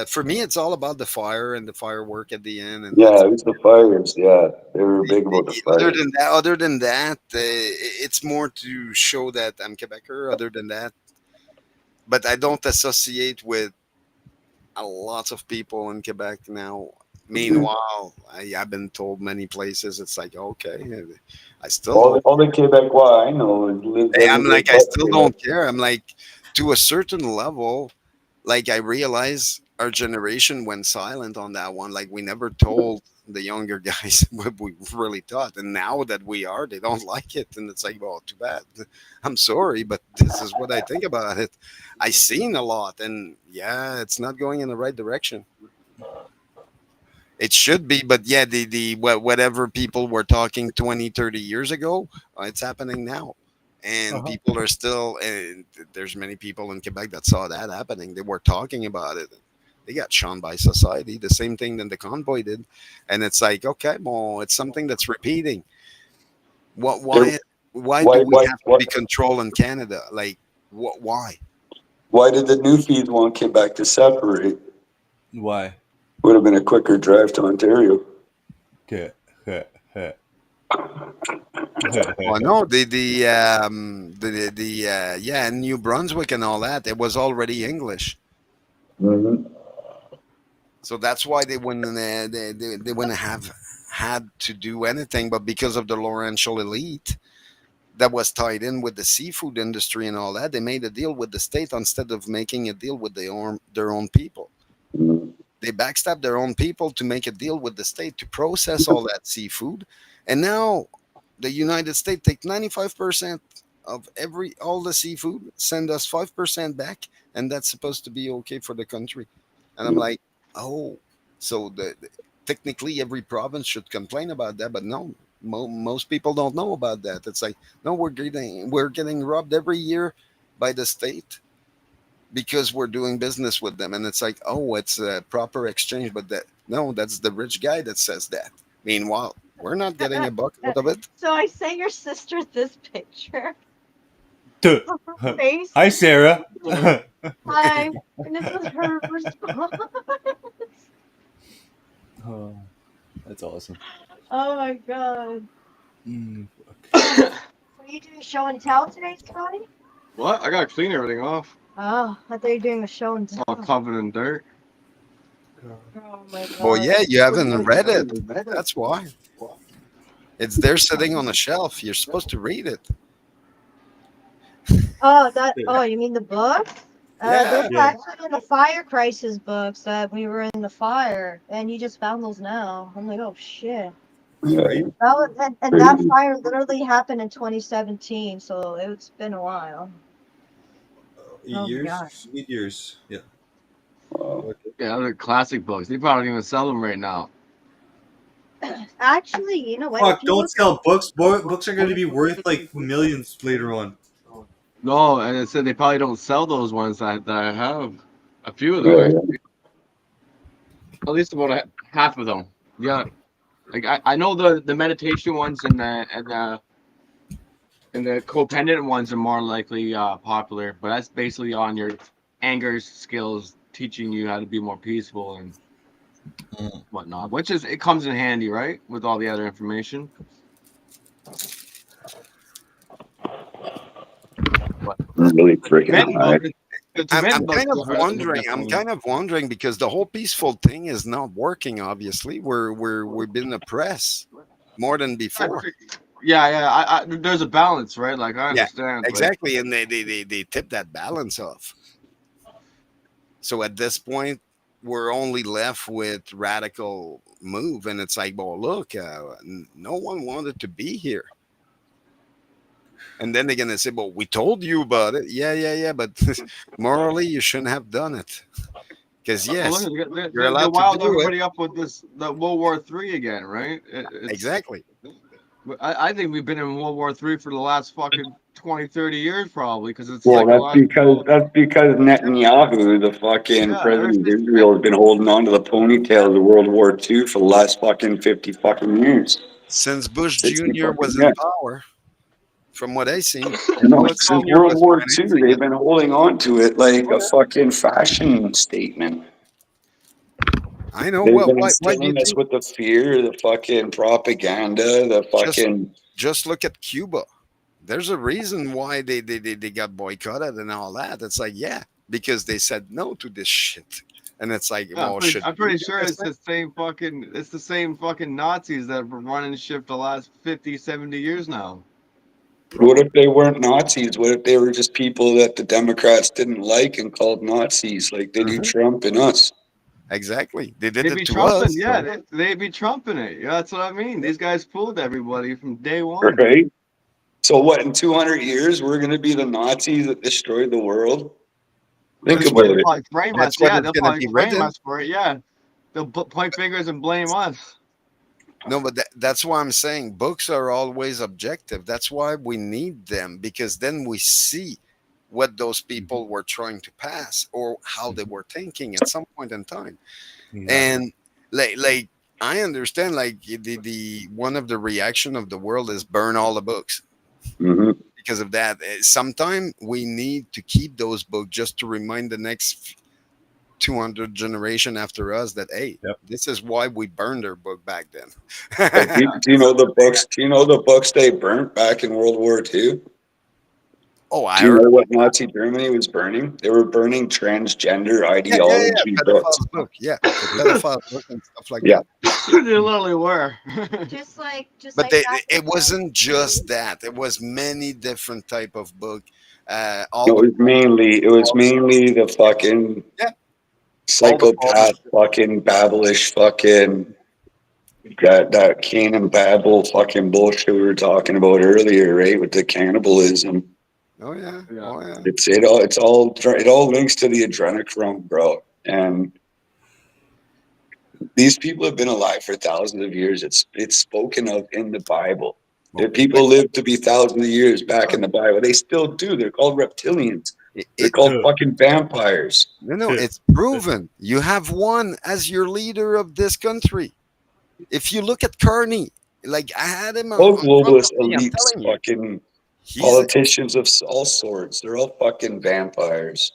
For me, it's all about the fire and the firework at the end, and Yeah, that's it was the fires. Yeah, they were big about the fires. other than that, it's more to show that I'm Quebecer. Other than that, but I don't associate with a lot of people in Quebec now. Meanwhile, I've been told many places it's like okay, I still don't. All the Quebecois I know lives I'm everywhere like I but still Quebec. don't care. I'm like to a certain level, like I realize our generation went silent on that one. Like we never told the younger guys what we really thought, and now that we are, they don't like it, and it's like, well, too bad. I'm sorry, but this is what I think about it. I seen a lot, and yeah, it's not going in the right direction. It should be, but yeah, whatever people were talking 20, 30 years ago, it's happening now. And Uh-huh. people are still, and there's many people in Quebec that saw that happening. They were talking about it. They got shunned by society, the same thing that the convoy did. And it's like, okay, well, it's something that's repeating. What, There- why do Why, we why, have to why, be controlled in Canada? Like, why? why did the Newfies want Quebec to separate? Why? Would have been a quicker drive to Ontario. Okay. Well, no, yeah, New Brunswick and all that, it was already English. Mm-hmm. So that's why they wouldn't have had to do anything, but because of the Laurentian elite that was tied in with the seafood industry and all that, they made a deal with the state instead of making a deal with their own people. They backstabbed their own people to make a deal with the state to process all that seafood, and now the United States take 95% of all the seafood, send us 5% back, and that's supposed to be okay for the country. And I'm like, oh, so technically every province should complain about that, but no, most people don't know about that. It's like, no, we're getting robbed every year by the state because we're doing business with them, and it's like, oh, it's a proper exchange, but that no, that's the rich guy that says that. Meanwhile, we're not getting a buck out of it. So I sent your sister this picture Duh. of her face. Hi, Sarah. Hi, and this was her response. Oh, that's awesome. Oh my god. Mm, Are you doing show and tell today, Scotty? What? I gotta clean everything off. Oh, I thought you were doing a show and tell. All covered in dirt. Oh my god. Well, yeah, you haven't read it. That's why. It's there sitting on a shelf. You're supposed to read it. Oh, oh, you mean the book? Yeah. Those were actually in the fire crisis books that we were in the fire, and you just found those now. I'm like, oh shit. Yeah. And that fire literally happened in 2017, so it's been a while. Oh my God. 8 years. Yeah. Yeah, they're classic books. They probably don't even sell them right now. Actually, you know what? Fuck! Don't sell books. Books are going to be worth like millions later on. No, and it said they probably don't sell those ones that I have. A few of them, actually. At least about half of them. Yeah, like I know the meditation ones and the codependent ones are more likely popular, but that's basically on your anger skills, teaching you how to be more peaceful and whatnot. Which it comes in handy, right, with all the other information. Really freaking Many high. books, I'm kind of wondering. I'm kind of wondering because the whole peaceful thing is not working. Obviously, we've been oppressed more than before. Yeah. There's a balance, right? Like I Yeah, understand. exactly, and they tip that balance off. So at this point, we're only left with radical move, and it's like, well, look, no one wanted to be here. And then they're gonna say, "Well, we told you about it." Yeah. But morally, you shouldn't have done it. Because Well, yes, look, you're they allowed to wild do it. everybody up with the World War III again, right? Exactly. I think we've been in World War III for the last fucking 20, 30 years, probably, because it's Well, psychological. that's because Netanyahu, the fucking Yeah, ever president of since Israel, has been holding on to the ponytails of World War II for the last fucking 50 fucking years. Since Bush 60 Jr. fucking, was yeah. in power, from what I seen, No, well, it's since all World U.S. War II, financing they've it. been holding on to it like a fucking fashion statement. I know. They've Well, been why do you instilling us think? with the fear, the fucking propaganda, the Just fucking. just look at Cuba. There's a reason why they got boycotted and all that. It's like, yeah, because they said no to this shit. And it's like, Yeah, well, should I'm we pretty do sure this it's thing? the same fucking Nazis that have been running shit the last 50, 70 years now. What if they weren't Nazis? What if they were just people that the Democrats didn't like and called Nazis, like they do Trump and us? Exactly. They did They'd it be to trumping, us. yeah, So they'd be trumping it. Yeah, that's what I mean. These guys fooled everybody from day one. Right? So what, in 200 years, we're going to be the Nazis that destroyed the world? Think that's about what They'll it. probably frame us. that's what Yeah, it's they'll gonna probably be frame written. us for it. Yeah, they'll point fingers and blame us. No, but that's why I'm saying books are always objective. That's why we need them because then we see what those people were trying to pass or how they were thinking at some point in time. And like I understand like the one of the reaction of the world is burn all the books. Hmm. Because of that, sometime we need to keep those books just to remind the next 200 generation after us that hey, this is why we burned their book back then. Do you know the books? Do you know the books they burnt back in World War II? Oh, I Do you heard know about what Nazi Germany was burning? They were burning transgender yeah, ideology books. pedophiles book, yeah, the pedophile book and stuff like Yeah. that. They literally were. Just But like back in it wasn't just that. It was many different type of book. It All the was mainly the fucking yeah, all the psychopath, fucking babblish, fucking that Cain and Babel fucking bullshit we were talking about earlier, right? With the cannibalism. oh yeah, oh yeah. It all links to the adrenochrome, bro. And these people have been alive for thousands of years. It's spoken of in the Bible. Well, People lived to be thousands of years back in the Bible. They still do. They're called reptilians. They're it called fucking vampires. no, it's proven. You have one as your leader of this country. If you look at Carney, like I had him All on front globalist of me, I'm elites, telling you, fucking he's politicians of all sorts. They're all fucking vampires.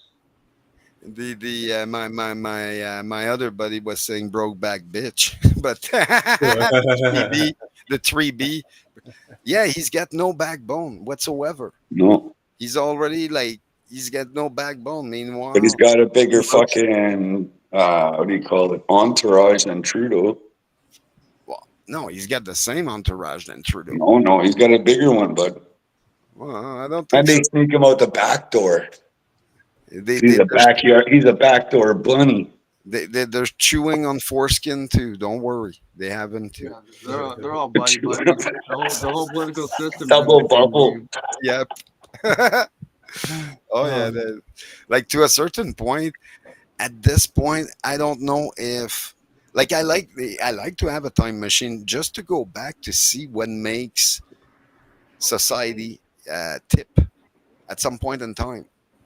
my other buddy was saying broke back bitch, but 3B, the 3B, yeah, he's got no backbone whatsoever. No. He's already like he's got no backbone. But he's Meanwhile, got a bigger he looks fucking what do you call it? Entourage than Trudeau. well. No, he's got the same entourage than Trudeau. No, he's got a bigger one, but Well, I don't and think so. they sneak him out the back door. They He's they a they're, backyard. He's a backdoor bunny. they're chewing on foreskin too. Don't worry, they have him too. They're all buddy buddies. The whole political system. Double bubble. Yep. Oh yeah, like to a certain point. At this point, I don't know if like I like to have a time machine just to go back to see what makes society tip at some point in time.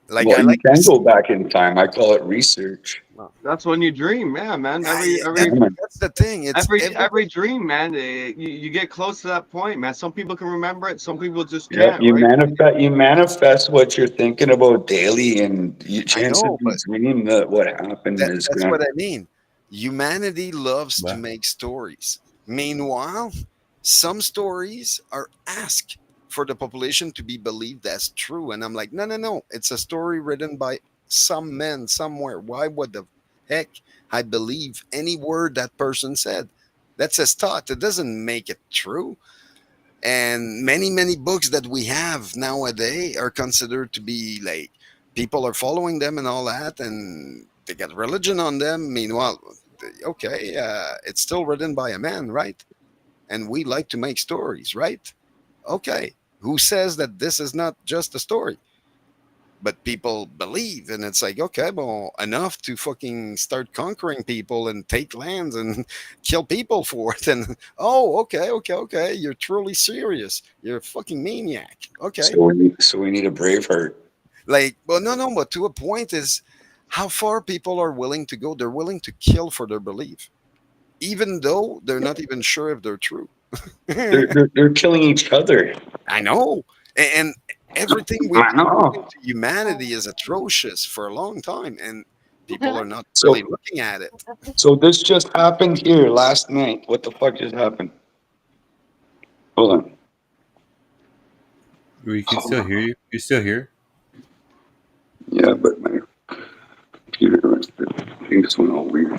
Like Well, I you like to can see, go back in time. I call it research. That's when you dream, yeah, man. that's the thing. It's Every dream, man. You get close to that point, man. Some people can remember it. Some people just Yep, can't, right? you manifest what you're thinking about daily, and you I chances know, you but dream that what happened is that's gonna. what I mean. Humanity loves to make stories. Meanwhile, some stories are asked for the population to be believed as true. And I'm like, no. It's a story written by some man somewhere. Why would the heck I believe any word that person said? That's his thought. It doesn't make it true. And many books that we have nowadays are considered to be like people are following them and all that, and they got religion on them. Meanwhile, okay, it's still written by a man, right? And we like to make stories, right? Okay, who says that this is not just a story? But people believe, and it's like, okay, well, enough to fucking start conquering people and take lands and kill people for it. And oh, okay, you're truly serious. You're a fucking maniac. Okay, So we need a Braveheart. like, well, no, but to a point is how far people are willing to go. They're willing to kill for their belief, even though they're not even sure if they're true. They're killing each other. I know, and everything we've I been know. doing to humanity is atrocious for a long time, and people are not So- really looking at it. So this just happened here last night. What the fuck just happened? Hold on. We can still hear you. You still here? Yeah, but my computer was I think this went all weird.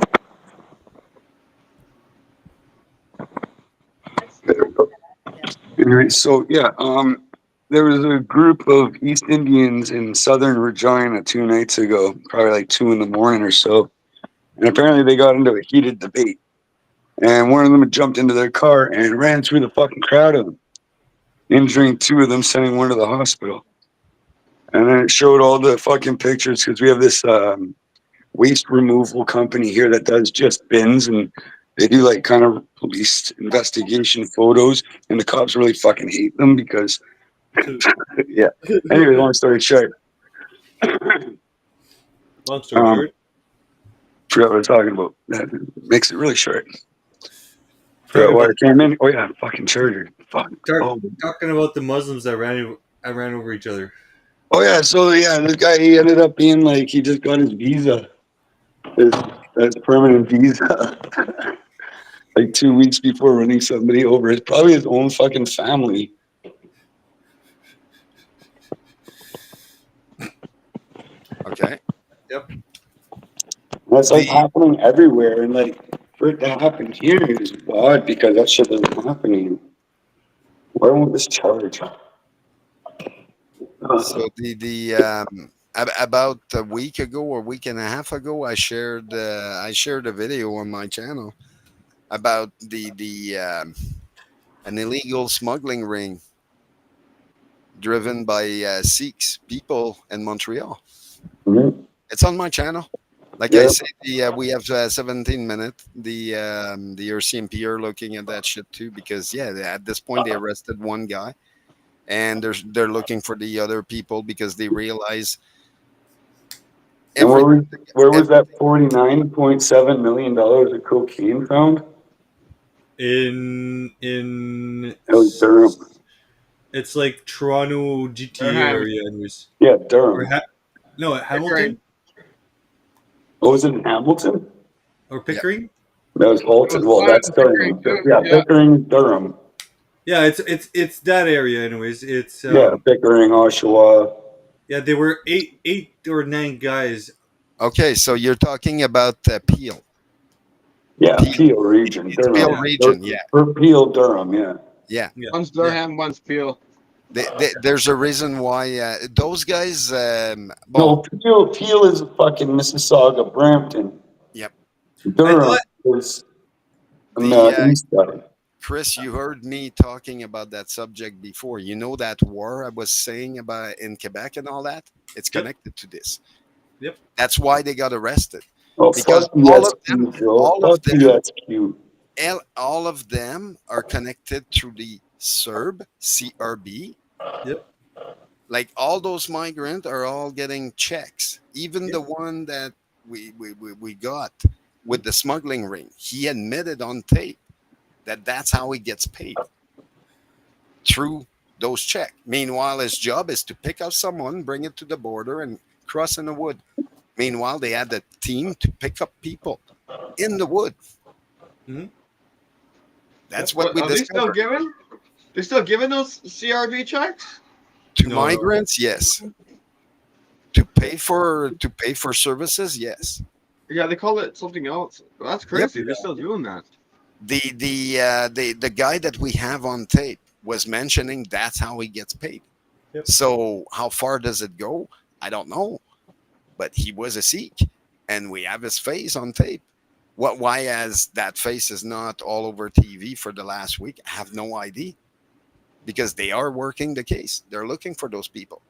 There we go. Anyway, so yeah, there was a group of East Indians in southern Regina 2 nights ago, probably like 2 in the morning or so. And apparently they got into a heated debate. And one of them had jumped into their car and ran through the fucking crowd of them, injuring 2 of them, sending one to the hospital. And then it showed all the fucking pictures because we have this waste removal company here that does just bins, and they do like kind of police investigation photos, and the cops really fucking hate them because yeah. Anyway, long story short. Long story short. Forgot what I was talking about. That makes it really short. Talking Forgot why about, I came in. Oh yeah, fucking charger. Fuck. talking about the Muslims that ran over each other. Oh yeah, so yeah, this guy, he ended up being like, he just got his visa, his permanent visa, like 2 weeks before running somebody over. It's probably his own fucking family. Okay. Yep. That's like happening everywhere, and like for it to happen here is odd because that shit isn't happening. Why won't this charge? So about a week ago or week and a half ago, I shared a video on my channel about an illegal smuggling ring driven by Sikhs people in Montreal. Mm-hmm. It's on my channel. Like I said, we have 17 minutes. The RCMP are looking at that shit too because at this point they arrested one guy, and they're looking for the other people because they realize. And where was that $49.7 million of cocaine found? In Durham. It's like Toronto GTA Durham. area, anyways. Yeah, Durham. No, Hamilton Oh, was it in Hamilton? or Pickering? That was Halton. Well, that's Durham. Yeah, Pickering, Durham. Yeah, it's that area, anyways. It's Pickering, Oshawa. Yeah, there were eight or 9 guys. Okay, so you're talking about Peel. Yeah, Peel region, It's Durham. Peel region, yeah. Peel, Durham, yeah. Yeah. One's Durham, one's Peel. There's a reason why those guys. No, Peel is fucking Mississauga, Brampton. Yep. Durham is on the east side. Chris, you heard me talking about that subject before. You know that war I was saying about in Quebec and all that? It's connected to this. Yep. That's why they got arrested. Oh, because all of them are connected through the Serb, CRB. Yep. Like all those migrants are all getting checks. Even the one that we got with the smuggling ring, he admitted on tape that's how he gets paid, through those checks. Meanwhile, his job is to pick up someone, bring it to the border, and cross in the wood. Meanwhile, they had the team to pick up people in the wood. Mm-hmm. That's what we discovered. They're still giving those CRB checks? To migrants, yes. To pay for services, yes. Yeah, they call it something else. That's crazy. They're still doing that. The guy that we have on tape was mentioning that's how he gets paid. Yep. So how far does it go? I don't know. But he was a Sikh, and we have his face on tape. Why as that face is not all over TV for the last week, I have no idea. Because they are working the case. They're looking for those people.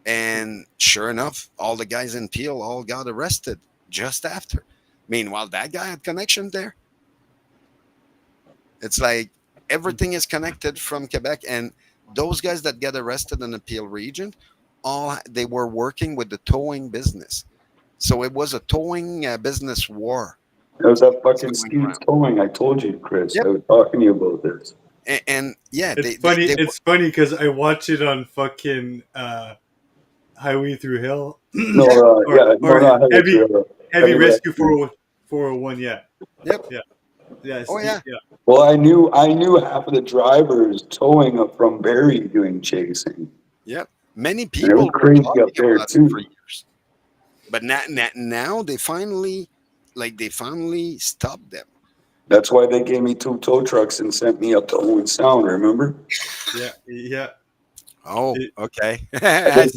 And sure enough, all the guys in Peel all got arrested just after. Meanwhile, that guy had connection there. It's like everything is connected from Quebec, and those guys that get arrested in the Peel region, they were working with the towing business. So it was a towing business war. It was that fucking Going Steve's around. towing. I told you, Chris. Yep. I was talking to you about this. And yeah, It's funny. It's funny because I watch it on fucking Highway Through Hell. No, or not heavy rescue 401. Yeah. Yep. Yeah. Yeah. Oh yeah. Yeah. Well, I knew half of the drivers towing up from Barrie doing chasing. Yep. Many And it people was were crazy talking up there about it too. for years, but now they finally stopped them. That's why they gave me 2 tow trucks and sent me up to Owen Sound. Remember? Yeah. Yeah. Oh, okay.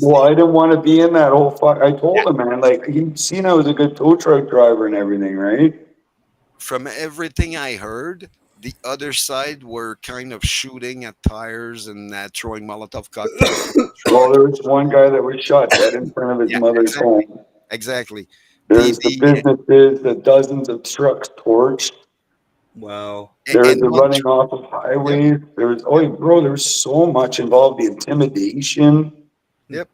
Well, I didn't want to be in that whole fuck. I told him, man, like he'd seen I was a good tow truck driver and everything, right? From everything I heard, the other side were kind of shooting at tires and throwing Molotov cocktails. Well, there was one guy that was shot dead in front of his Yeah, mother's home. exactly. There's the businesses, the dozens of trucks torched. Wow. There was and the running off of highways. There was, bro, there was so much involved. The intimidation. Yep.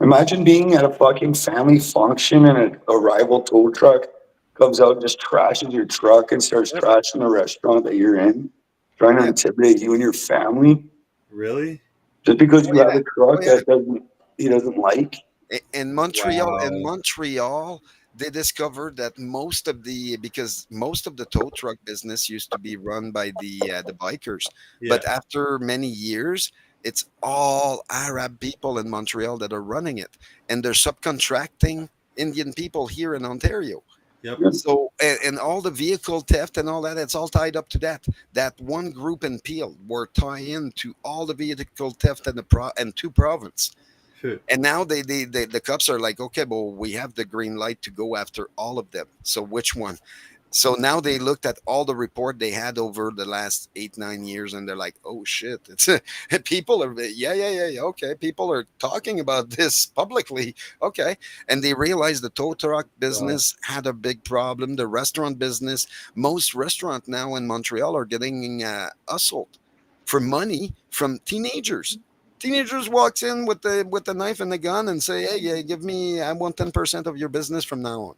Imagine being at a fucking family function and a rival tow truck comes out and just trashes your truck and starts trashing the restaurant that you're in, trying to intimidate you and your family. Really? Just because you have a truck yeah. that he doesn't like. In Montreal, Wow. they discovered that because most of the tow truck business used to be run by the bikers, Yeah. but after many years, it's all Arab people in Montreal that are running it, and they're subcontracting Indian people here in Ontario. Yep. So and all the vehicle theft and all that, it's all tied up to that. That one group in Peel were tied into all the vehicle theft in and 2 province. Shit. And now the cops are like, okay, well, we have the green light to go after all of them. So which one? So now they looked at all the report they had over the last 8-9 years, and they're like, oh shit, it's people are yeah, okay, people are talking about this publicly, okay, and they realized the tow truck business had a big problem. The restaurant business, most restaurants now in Montreal are getting assaulted for money from teenagers. Teenagers walks in with the knife and the gun and say, "Hey, give me, I want 10% of your business from now on,"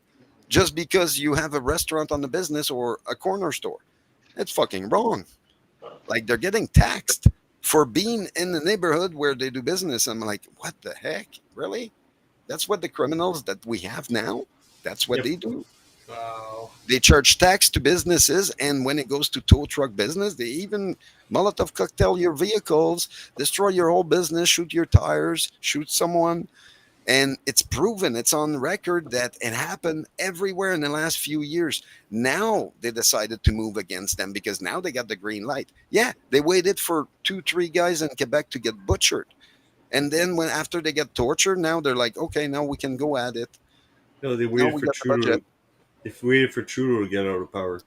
just because you have a restaurant on the business or a corner store. It's fucking wrong. Like they're getting taxed for being in the neighborhood where they do business. I'm like, what the heck? Really? That's what the criminals that we have now. That's what they do. Wow. They charge tax to businesses, and when it goes to tow truck business, they even Molotov cocktail your vehicles, destroy your whole business, shoot your tires, shoot someone. And it's proven, it's on record that it happened everywhere in the last few years. Now they decided to move against them because now they got the green light. Yeah, they waited for 2-3 guys in Quebec to get butchered. And then after they get tortured, now they're like, okay, now we can go at it. No, they Now waited we for got the budget. Trudeau. They waited for Trudeau to get out of power.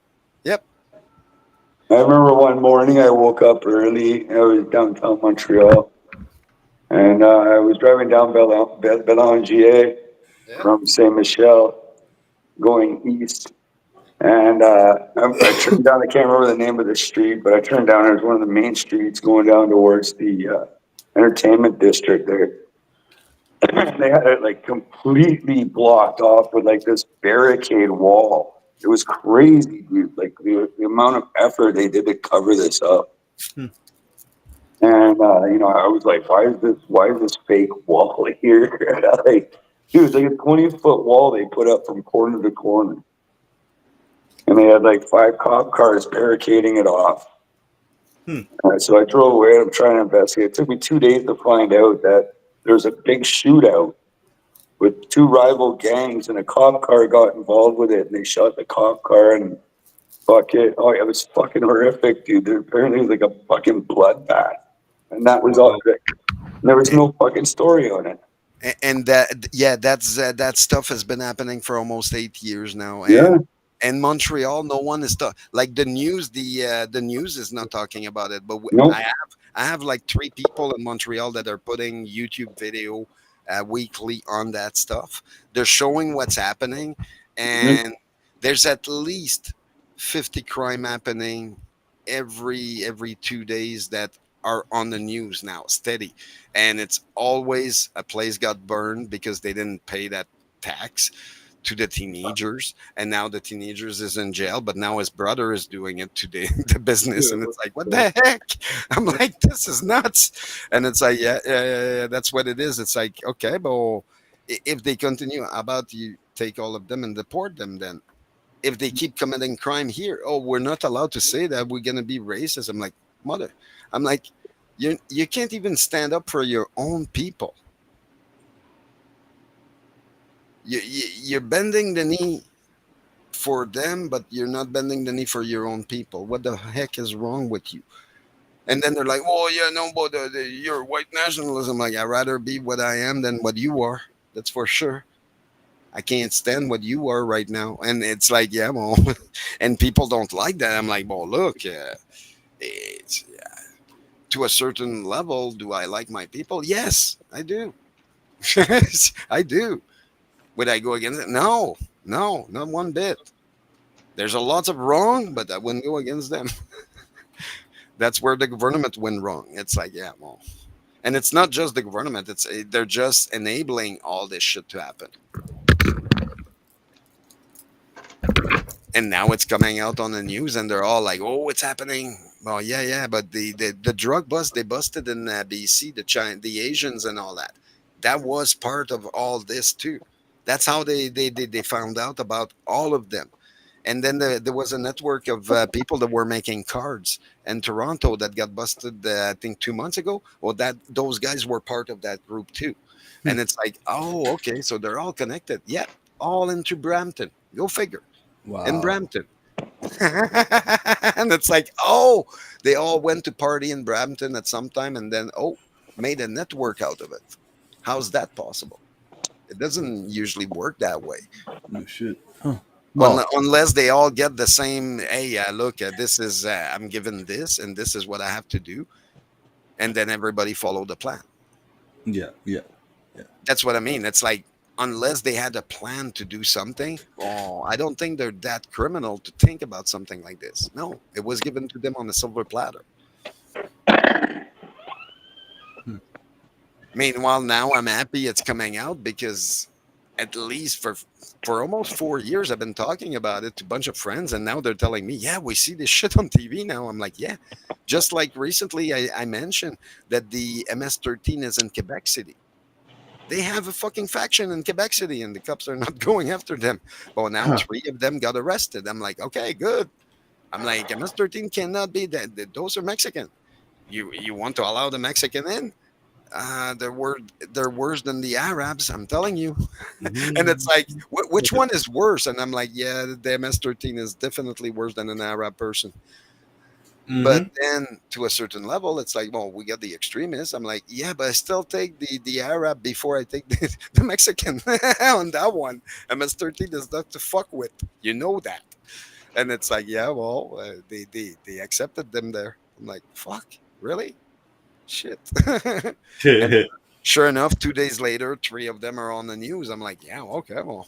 Yep. I remember one morning I woke up early. I was downtown Montreal, and I was driving down Belanger from Saint Michel, going east. And I turned down. I can't remember the name of the street, but I turned down. It was one of the main streets going down towards the entertainment district there. They had it like completely blocked off with like this barricade wall. It was crazy, dude. Like the amount of effort they did to cover this up. Hmm. And I was like, why is this fake wall here? Like, dude, it's like a 20-foot wall they put up from corner to corner. And they had like 5 cop cars barricading it off. So I drove away. I'm trying to investigate. It took me 2 days to find out that there's a big shootout with two rival gangs, and a cop car got involved with it, and they shot the cop car, and fuck it. Oh, it was fucking horrific, dude. There apparently was like a fucking bloodbath, and that was all. There was no fucking story on it. And that, yeah, that stuff has been happening for almost 8 years now. Yeah. And Montreal, no one is like the news is not talking about it, but Nope. I have like 3 people in Montreal that are putting YouTube video weekly on that stuff. They're showing what's happening, and there's at least 50 crime happening every 2 days that are on the news now, steady. And it's always a place got burned because they didn't pay that tax to the teenagers, and now the teenagers is in jail, but now his brother is doing it to the business, and it's like, what the heck? I'm like, this is nuts. And it's like, yeah, that's what it is. It's like, okay, but if they continue, how about you take all of them and deport them then? If they keep committing crime here, oh, we're not allowed to say that, we're gonna be racist. I'm like, mother, I'm like, you can't even stand up for your own people. You're bending the knee for them, but you're not bending the knee for your own people. What the heck is wrong with you? And then they're like, "Oh yeah, no, but you're white nationalism." Like, I'd rather be what I am than what you are. That's for sure. I can't stand what you are right now. And it's like, yeah, well, and people don't like that. I'm like, well, look, it's, to a certain level, do I like my people? Yes, I do. I do. Would I go against it? No, no, not one bit. There's a lot of wrong, but I wouldn't go against them. That's where the government went wrong. It's like, yeah, well, and it's not just the government. It's they're just enabling all this shit to happen. And now it's coming out on the news, and they're all like, "Oh, it's happening." Well, yeah, yeah, but the drug bust they busted in BC, the Asians and all that. That was part of all this too. That's how they found out about all of them. And then there was a network of people that were making cards in Toronto that got busted, I think 2 months ago. Well, that those guys were part of that group too. And it's like, oh, okay, so they're all connected. Yeah, all into Brampton. Go figure. In Brampton. And it's like, oh, they all went to party in Brampton at some time, and then, oh, made a network out of it. How's that possible? It doesn't usually work that way. No shit. Huh. Well, Unless they all get the same, hey, look, this is, I'm given this, and this is what I have to do. And then everybody follow the plan. Yeah. That's what I mean. It's like, unless they had a plan to do something, oh, I don't think they're that criminal to think about something like this. No, it was given to them on a silver platter. Meanwhile, now I'm happy it's coming out because at least for almost 4 years I've been talking about it to a bunch of friends, and now they're telling me, yeah, we see this shit on TV now. I'm like, yeah. Just like recently I mentioned that the MS-13 is in Quebec City. They have a fucking faction in Quebec City, and the cops are not going after them. Well, now 3 of them got arrested. I'm like, okay, good. I'm like, MS-13 cannot be that. Those are Mexican. You want to allow the Mexican in? They're worse than the Arabs. I'm telling you. And it's like, which one is worse? And I'm like, yeah, the MS-13 is definitely worse than an Arab person. But then to a certain level, it's like, well, we got the extremists. I'm like, yeah, but I still take the Arab before I take the Mexican on that one. MS-13 is not to fuck with. You know that. And it's like, yeah, well, they accepted them there. I'm like, fuck, really? Shit. And sure enough, 2 days later, 3 of them are on the news. I'm like, yeah, okay, well,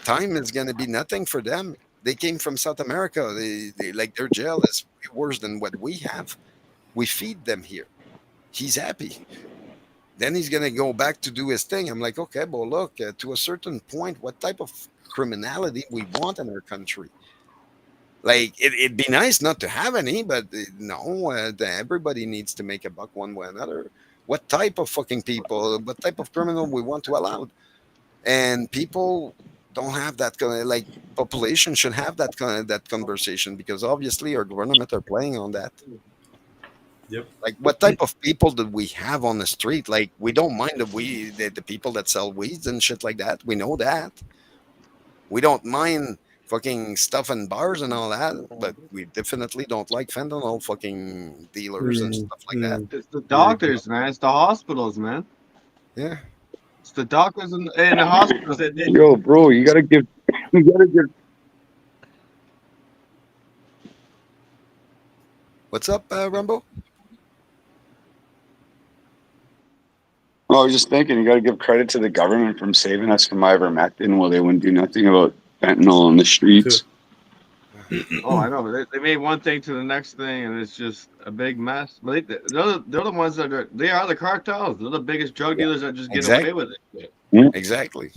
time is going to be nothing for them. They came from South America. They like, their jail is worse than what we have. We feed them here. He's happy. Then he's going to go back to do his thing. I'm like, okay, well, look, to a certain point, what type of criminality we want in our country? Like, it'd be nice not to have any, but no, everybody needs to make a buck one way or another. What type of fucking people, what type of criminal we want to allow? And people don't have that kind of, like, population should have that kind of that conversation, because obviously our government are playing on that. Yep. Like, what type of people did we have on the street? Like, we don't mind the people that sell weeds and shit like that. We know that. We don't mind fucking stuff in bars and all that, but we definitely don't like fentanyl fucking dealers and stuff like that. It's the doctors, man. It's the hospitals, man. Yeah. It's the doctors in the hospitals. Yo, bro, you gotta give. What's up, Rumbo? Well, I was just thinking, you got to give credit to the government from saving us from ivermectin while they wouldn't do nothing about fentanyl on the streets. Oh, I know. They made one thing to the next thing, and it's just a big mess. But they're the ones that are the cartels. They're the biggest drug dealers that just get away with it. Exactly.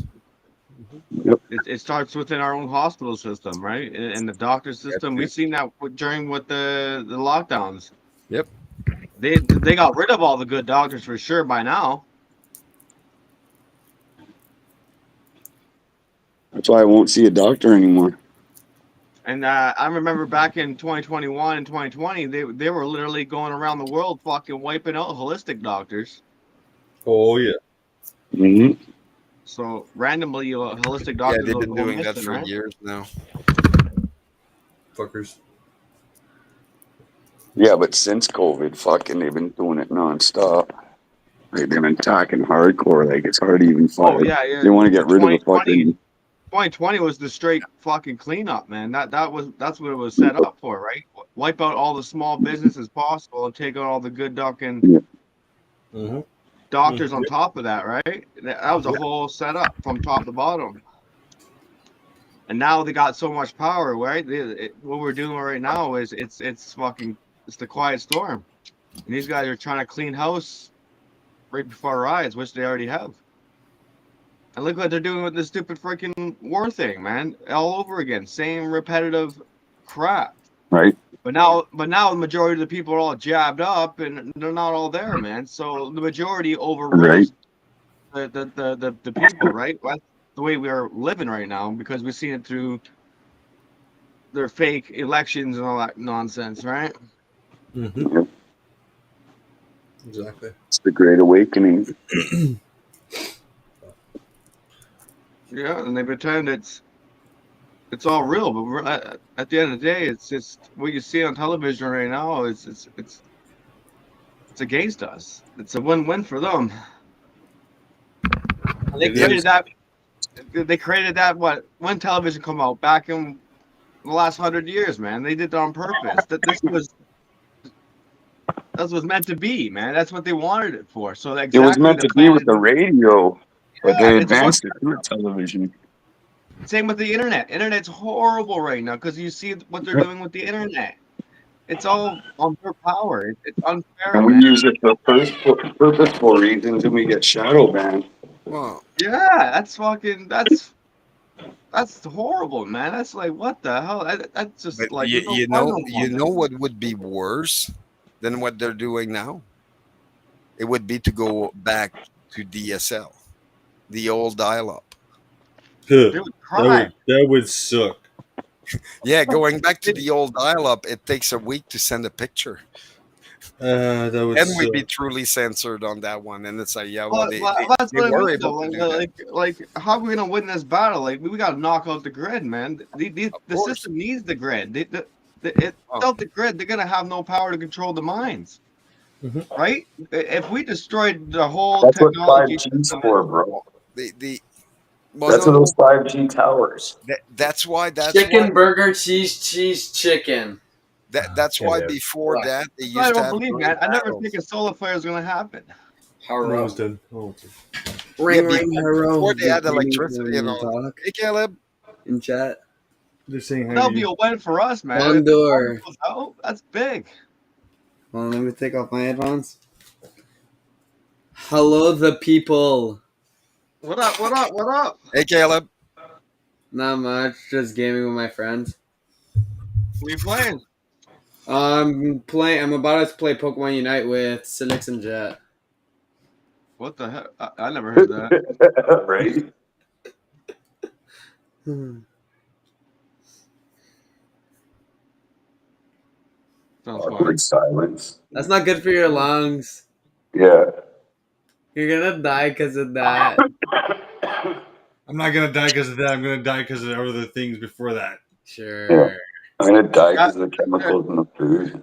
It starts within our own hospital system, right? And the doctor system. We've seen that during with the lockdowns. Yep. They got rid of all the good doctors for sure by now. That's why I won't see a doctor anymore. And I remember back in 2021 and 2020, they were literally going around the world fucking wiping out holistic doctors. Oh yeah. Mm-hmm. So randomly, holistic doctors. Yeah, they've been doing that missing, for right? years now. Fuckers. Yeah, but since COVID, fucking, they've been doing it nonstop. They've been attacking hardcore. Like, it's hard to even fight. Oh yeah. They want to get rid of the fucking. 2020 was the straight fucking cleanup, man. That's what it was set up for, right? Wipe out all the small businesses possible and take out all the good doctors on top of that, right? That was a whole setup from top to bottom. And now they got so much power, right? What we're doing right now is it's the quiet storm. And these guys are trying to clean house right before our eyes, which they already have. And look what they're doing with this stupid freaking war thing, man. All over again. Same repetitive crap. Right. But now the majority of the people are all jabbed up and they're not all there, man. So the majority overrules the people, right? That's the way we are living right now because we've seen it through their fake elections and all that nonsense, right? Mm-hmm. Exactly. It's the Great Awakening. Yeah, and they pretend it's all real, but at the end of the day, it's just what you see on television right now. It's against us. It's a win-win for them. And they created that. They created that. When television come out back in the last 100 years, man, they did that on purpose. That was meant to be, man. That's what they wanted it for. So exactly it was meant to be with the radio, but they advanced it through television. Same with the internet. Internet's horrible right now because you see what they're doing with the internet. It's all on pure power. It's unfair. And we use it for purposeful reasons, and we get shadow banned. Well, yeah, that's horrible, man. That's like, what the hell? That's just but like you know what would be worse than what they're doing now? It would be to go back to DSL, the old dial-up. That would suck. Yeah, going back to the old dial-up, it takes a week to send a picture. That would and suck. we'd be truly censored on that one. And it's like, yeah, well, they that's what were I mean, able to do that. like, how are we gonna win this battle? Like, we gotta knock out the grid, man. The system needs the grid. Without the grid, they're gonna have no power to control the mines. Mm-hmm. Right? If we destroyed the whole technology, that's what 5G's for, bro. That's what those 5G towers. That's why. Chicken burger, cheese, chicken. That's why before that they used I to don't have believe, man. I never think a solar flare is gonna happen. Haro. Ring, before they had electricity and all that. Hey, Caleb. In chat. They're saying that'll be a win for us, man. Condor. That's big. Well, let me take off my headphones. Hello, the people. What up? What up? What up? Hey, Caleb. Not much. Just gaming with my friends. What are you playing? I'm about to play Pokemon Unite with Sinix and Jet. What the heck? I never heard that. Right? Sounds fun. Awkward silence. That's not good for your lungs. Yeah. You're gonna die because of that. I'm not gonna die because of that. I'm gonna die because of other things before that. Sure. Yeah. I'm gonna die because of the chemicals in the food.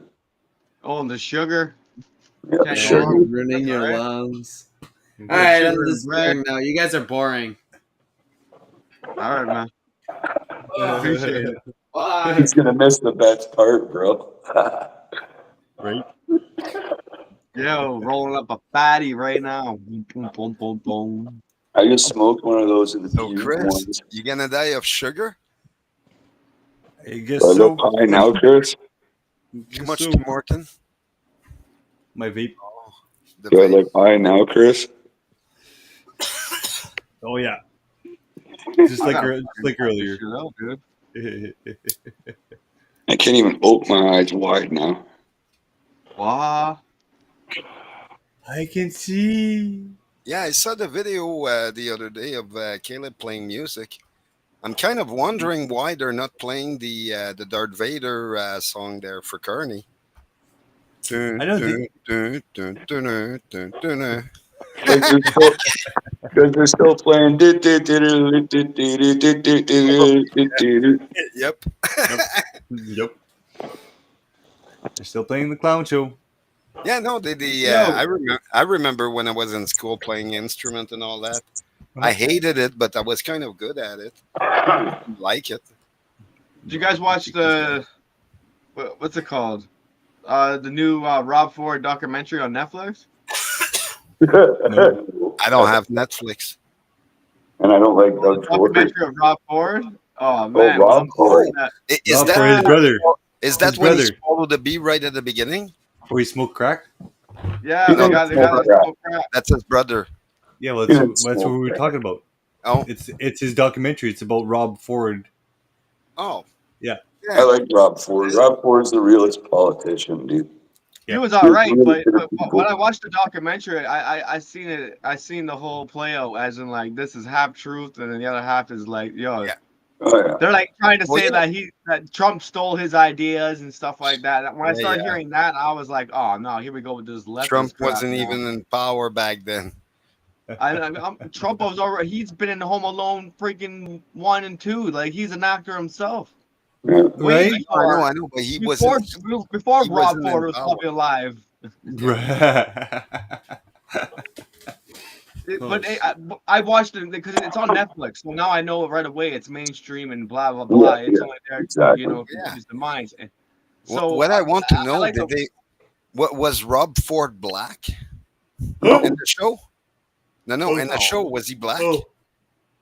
Oh, and the sugar. Yeah, Can't go sugar. wrong with Ruining that, your right? lungs. All Yeah, right, sugar I'm and just bread. now. You guys are boring. All right, man. Appreciate it. Bye. He's gonna miss the best part, bro. Right? Yo, rolling up a fatty right now. Boom, boom, boom, boom, boom. I just smoked one of those of the So, used Chris, ones. you gonna die of sugar? I Do guess I look so. high now, Chris? Too much, So. Tim Morton. My vape. The Do I vape. look high now, Chris? Oh yeah. Just I like gotta just fucking like cut this earlier. shit out, dude. I can't even open my eyes wide now. Wow. I can see. Yeah, I saw the video the other day of Caleb playing music. I'm kind of wondering why they're not playing the Darth Vader song there for Kearney. I don't think. Because they're still playing. Yep. Yep. They're still playing the clown show. Yeah, no, I remember when I was in school playing instrument and all that. I hated it, but I was kind of good at it. I like it. Did you guys watch the what's it called? The new Rob Ford documentary on Netflix? No. I don't have Netflix. And I don't like The Doug Ford. documentary of Rob Ford. Oh Oh, man, Rob Ford. Is Rob that for his brother. Is that His when he brother. swallowed the bee right at the beginning? Before he smoked crack. Yeah, He the didn't guy smoke that crack. smoked crack. That's his brother. Yeah, well, He didn't that's what smoke we were crack. talking about. Oh, It's his documentary. It's about Rob Ford. oh, Yeah. I yeah. like Rob Ford. Rob Ford's the realest politician, dude. He Yeah. was He's all right, really but, good but at but when I people. watched the documentary, I seen it. I seen the whole play out as in like this is half truth, and then the other half is like, yo, Yeah. Oh, yeah. they're like trying to Well, say yeah. that Trump stole his ideas and stuff like that. When I Yeah, started yeah. hearing that, I was like, oh no, here we go with this Trump leftist crap wasn't now. even in power back then. Trump was already. He's been in Home Alone freaking 1 and 2. Like he's an actor himself. Yeah. Way Right? before I know, but he before he Rob wasn't in Ford was power. probably alive. But I watched it because it's on Netflix, so now I know right away it's mainstream and blah blah blah. Yeah, It's yeah, only there to exactly. Yeah. confuse the minds. What, So what I want to I know, like what was Rob Ford black No. in the show? No, in the No. show, was he black?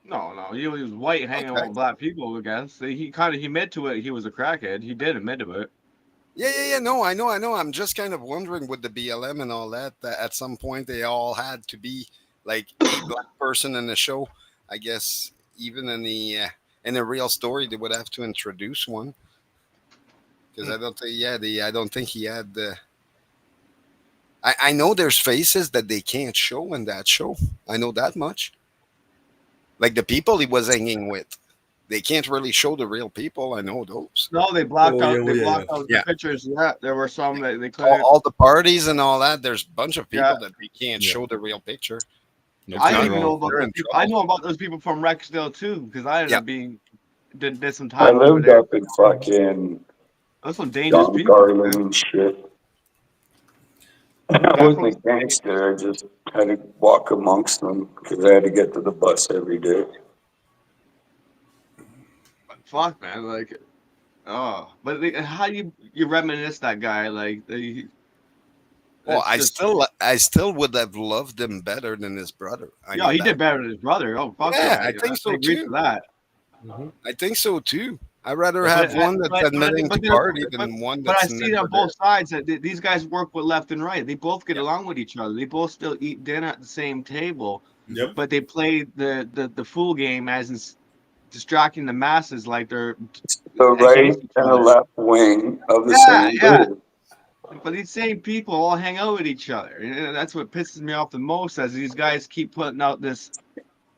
No, he was white hanging out Okay. with black people. I guess he admitted to it. He was a crackhead. He did admit to it. Yeah. No, I know. I'm just kind of wondering with the BLM and all that at some point they all had to be like a black person in the show. I guess even in a real story they would have to introduce one because I don't think I don't think he had the. I know there's faces that they can't show in that show. I know that much. Like the people he was hanging with, they can't really show the real people. I know those. No, they blocked Oh, out. yeah, They yeah, blocked out the yeah. pictures. Yeah, there were some that they all, couldn't. all the parties and all that. There's a bunch of people Yeah. that they can't Yeah. show the real picture. No, I not didn't at even know all. about They're those in people. trouble. I know about those people from Rexdale too, because I ended Yeah. up did some I time over lived there. up in fucking Those some dangerous John people. Garland Man. and shit. I wasn't a gangster. I just had to walk amongst them because I had to get to the bus every day. Fuck, man. Like, oh, but how you reminisce that guy? Like, Well, that's just. I still would have loved him better than his brother. I Yeah, know he that. did better than his brother. Oh, fuck Yeah, yeah. I think so I agree too. to that. I think so too. I'd rather But have one that's admitting to party but than one I that's see it never on both there. sides that these guys work with left and right. They both get Yeah. along with each other. They both still eat dinner at the same table. Yep. But they play the fool game as in distracting the masses like they're The right against each and the other. left wing of the Yeah, same yeah. bird. But these same people all hang out with each other. And that's what pisses me off the most as these guys keep putting out this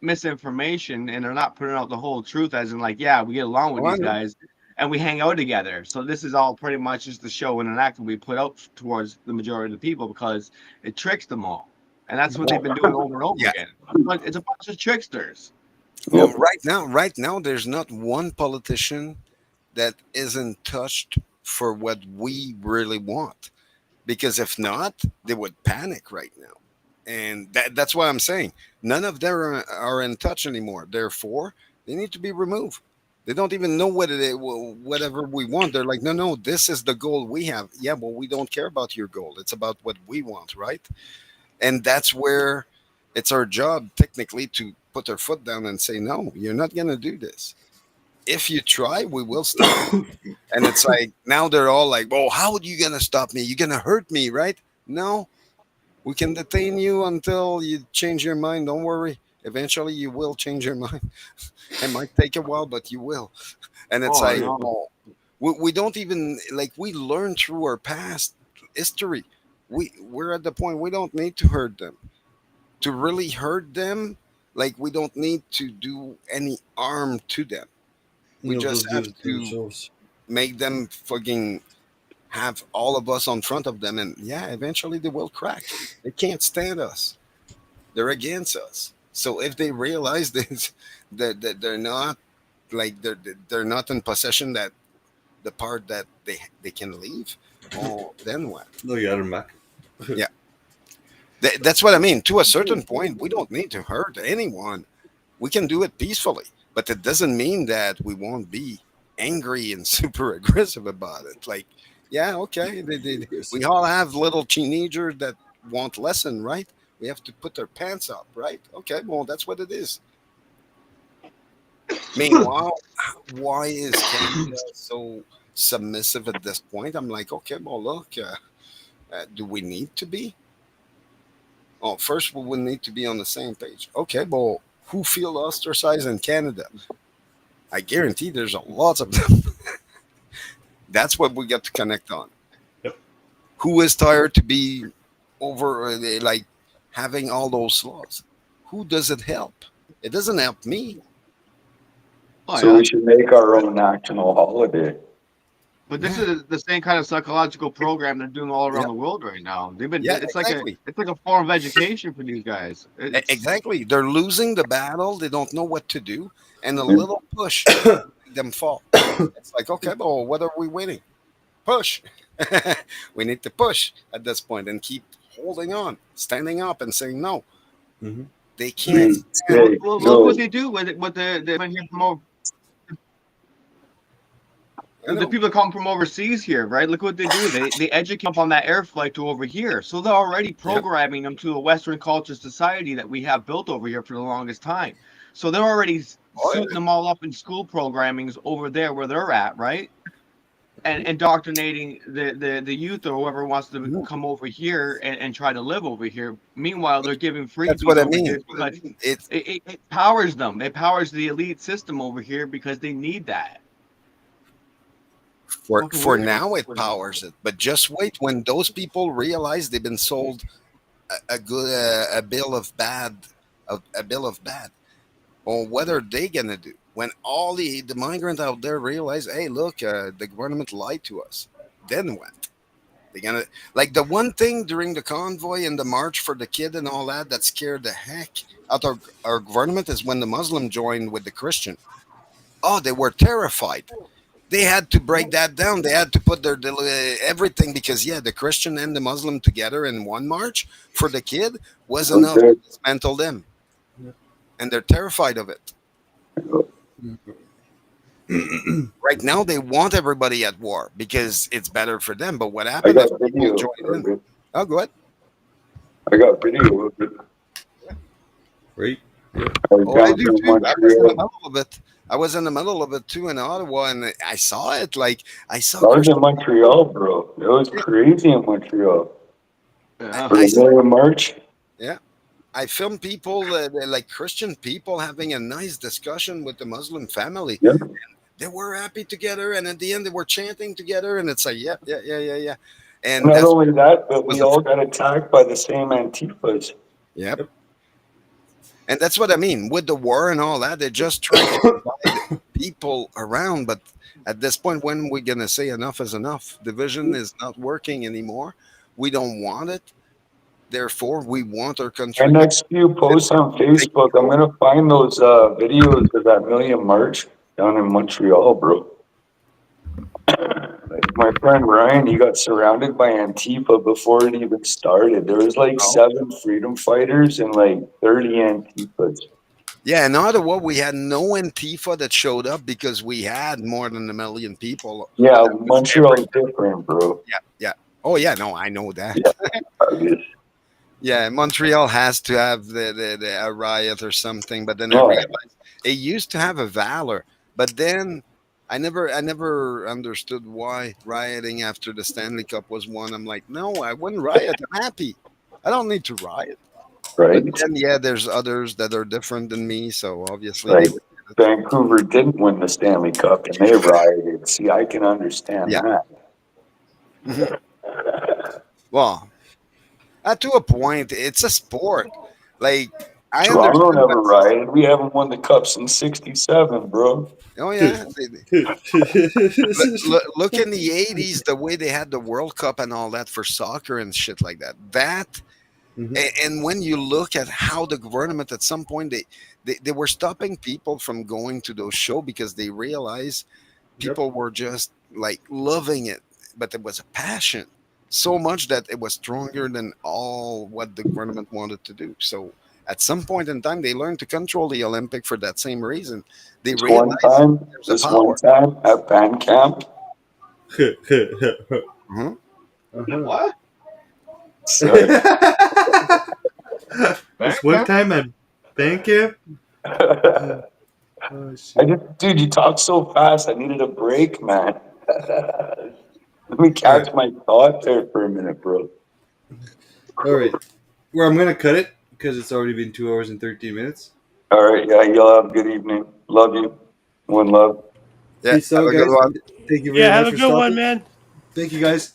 misinformation and they're not putting out the whole truth as in like, yeah, we get along with Oh, I these know. guys. and we hang out together. So this is all pretty much just the show and an act that we put out towards the majority of the people because it tricks them all, and that's what they've been doing over and over again. But it's a bunch of tricksters. Well, right now, there's not one politician that isn't touched for what we really want. Because if not, they would panic right now. And that's what I'm saying. None of them are in touch anymore. Therefore, they need to be removed. They don't even know what it is, whatever we want. They're like, no, no, this is the goal we have. Yeah, well, we don't care about your goal. It's about what we want, right? And that's where it's our job, technically, to put our foot down and say, no, you're not going to do this. If you try, we will stop you. And it's like, now they're all like, well, how are you going to stop me? You're going to hurt me, right? No, we can detain you until you change your mind. Don't worry. Eventually, you will change your mind. It might take a while, but you will. And it's like, oh, we don't even, like, we learn through our past history. We're at the point we don't need to hurt them. To really hurt them, like, we don't need to do any harm to them. We just have to make them fucking have all of us on front of them, and yeah, eventually they will crack. They can't stand us. They're against us. So if they realize this, that they're not like they're not in possession that the part that they can leave, oh, then what? No, you got them back. Yeah, that's what I mean. To a certain point, we don't need to hurt anyone. We can do it peacefully, but it doesn't mean that we won't be angry and super aggressive about it. Like, yeah, okay, we all have little teenagers that want lesson, right? We have to put their pants up, right? Okay, well, that's what it is. Meanwhile, why is Canada so submissive at this point? I'm like, okay, well, look, do we need to be? Oh, first, we would need to be on the same page. Okay, well, who feel ostracized in Canada? I guarantee there's a lots of them. That's what we got to connect on. Yep. Who is tired to be over, like, having all those laws? Who does it help? It doesn't help me. So we should make our own national holiday. But this is the same kind of psychological program they're doing all around the world right now. They've been it's exactly. like a form of education for these guys. Exactly. They're losing the battle. They don't know what to do. And a little push make them fall. It's like, okay, well, what are we waiting? Push. We need to push at this point and keep holding on, standing up and saying no. Mm-hmm. They can't. Well, look what they do with it. What the here from over. The people that come from overseas here, right? Look what they do. They educate them on that air flight to over here. So they're already programming them to a Western culture society that we have built over here for the longest time. So they're already suiting them all up in school programmings over there where they're at, right? And indoctrinating the youth or whoever wants to come over here and try to live over here. Meanwhile, they're giving freebies. That's what I over mean. here because it powers them. It powers the elite system over here because they need that. For now, it powers it. But just wait when those people realize they've been sold a bill of bad, a bill of bad. Or what are they gonna do when all the migrants out there realize, hey, look, the government lied to us? Then what? They're gonna, like, the one thing during the convoy and the march for the kid and all that scared the heck out of our government is when the Muslim joined with the Christian. Oh, they were terrified. They had to break that down. They had to put their everything because the Christian and the Muslim together in one march for the kid was enough to dismantle them, and they're terrified of it. Right now, they want everybody at war because it's better for them. But what happened if people join in? Oh, go ahead. I got video of it. Right. Oh, I do too. I was in the middle of it. I was in the middle of it too in Ottawa, and I saw it. Like, I was in Montreal, bro. It was crazy in Montreal. I saw March. Yeah, I filmed people like Christian people having a nice discussion with the Muslim family. Yeah. They were happy together, and at the end, they were chanting together, and it's like, yeah. And not only that, but we all got attacked by the same Antifas. Yep. And that's what I mean with the war and all that. They're just trying to divide people around. But at this point, when we're gonna say enough is enough? Division is not working anymore. We don't want it. Therefore, we want our country. My next few posts on Facebook, I'm gonna find those videos of that Million March down in Montreal, bro. Like my friend Ryan, he got surrounded by Antifa before it even started. There was like 7 freedom fighters and like 30 Antifas. Yeah, in Ottawa, we had no Antifa that showed up because we had more than 1 million people. Yeah, Montreal's different, bro. Yeah. Oh, yeah, no, I know that. Yeah, obvious. Yeah, Montreal has to have a riot or something, but then I realized it used to have a valor, but then I never understood why rioting after the Stanley Cup was won. I'm like, no, I wouldn't riot. I'm happy. I don't need to riot. Right. But then, yeah, there's others that are different than me, so obviously Like Vancouver didn't win the Stanley Cup and they rioted. See, I can understand that. Well, to a point, it's a sport. Like I Toronto understand. never rioted. We haven't won the cup since '67, bro. Oh yeah. Look in the '80s, the way they had the World Cup and all that for soccer and shit like that. And when you look at how the government at some point they were stopping people from going to those shows because they realized people were just like loving it, but it was a passion so much that it was stronger than all what the government wanted to do. So at some point in time, they learned to control the Olympic for that same reason. They realized there's a power. One time at band camp. What? Sorry. This one time at band camp. Dude, you talk so fast. I needed a break, man. Let me catch my thought there for a minute, bro. All right. Well, I'm gonna cut it because it's already been 2 hours and 13 minutes. All right, yeah, y'all have a good evening. Love you. One love. Yeah, Peace out, have a guys. good one. Thank you very much Yeah, have a for good one, stopping. man. Thank you, guys.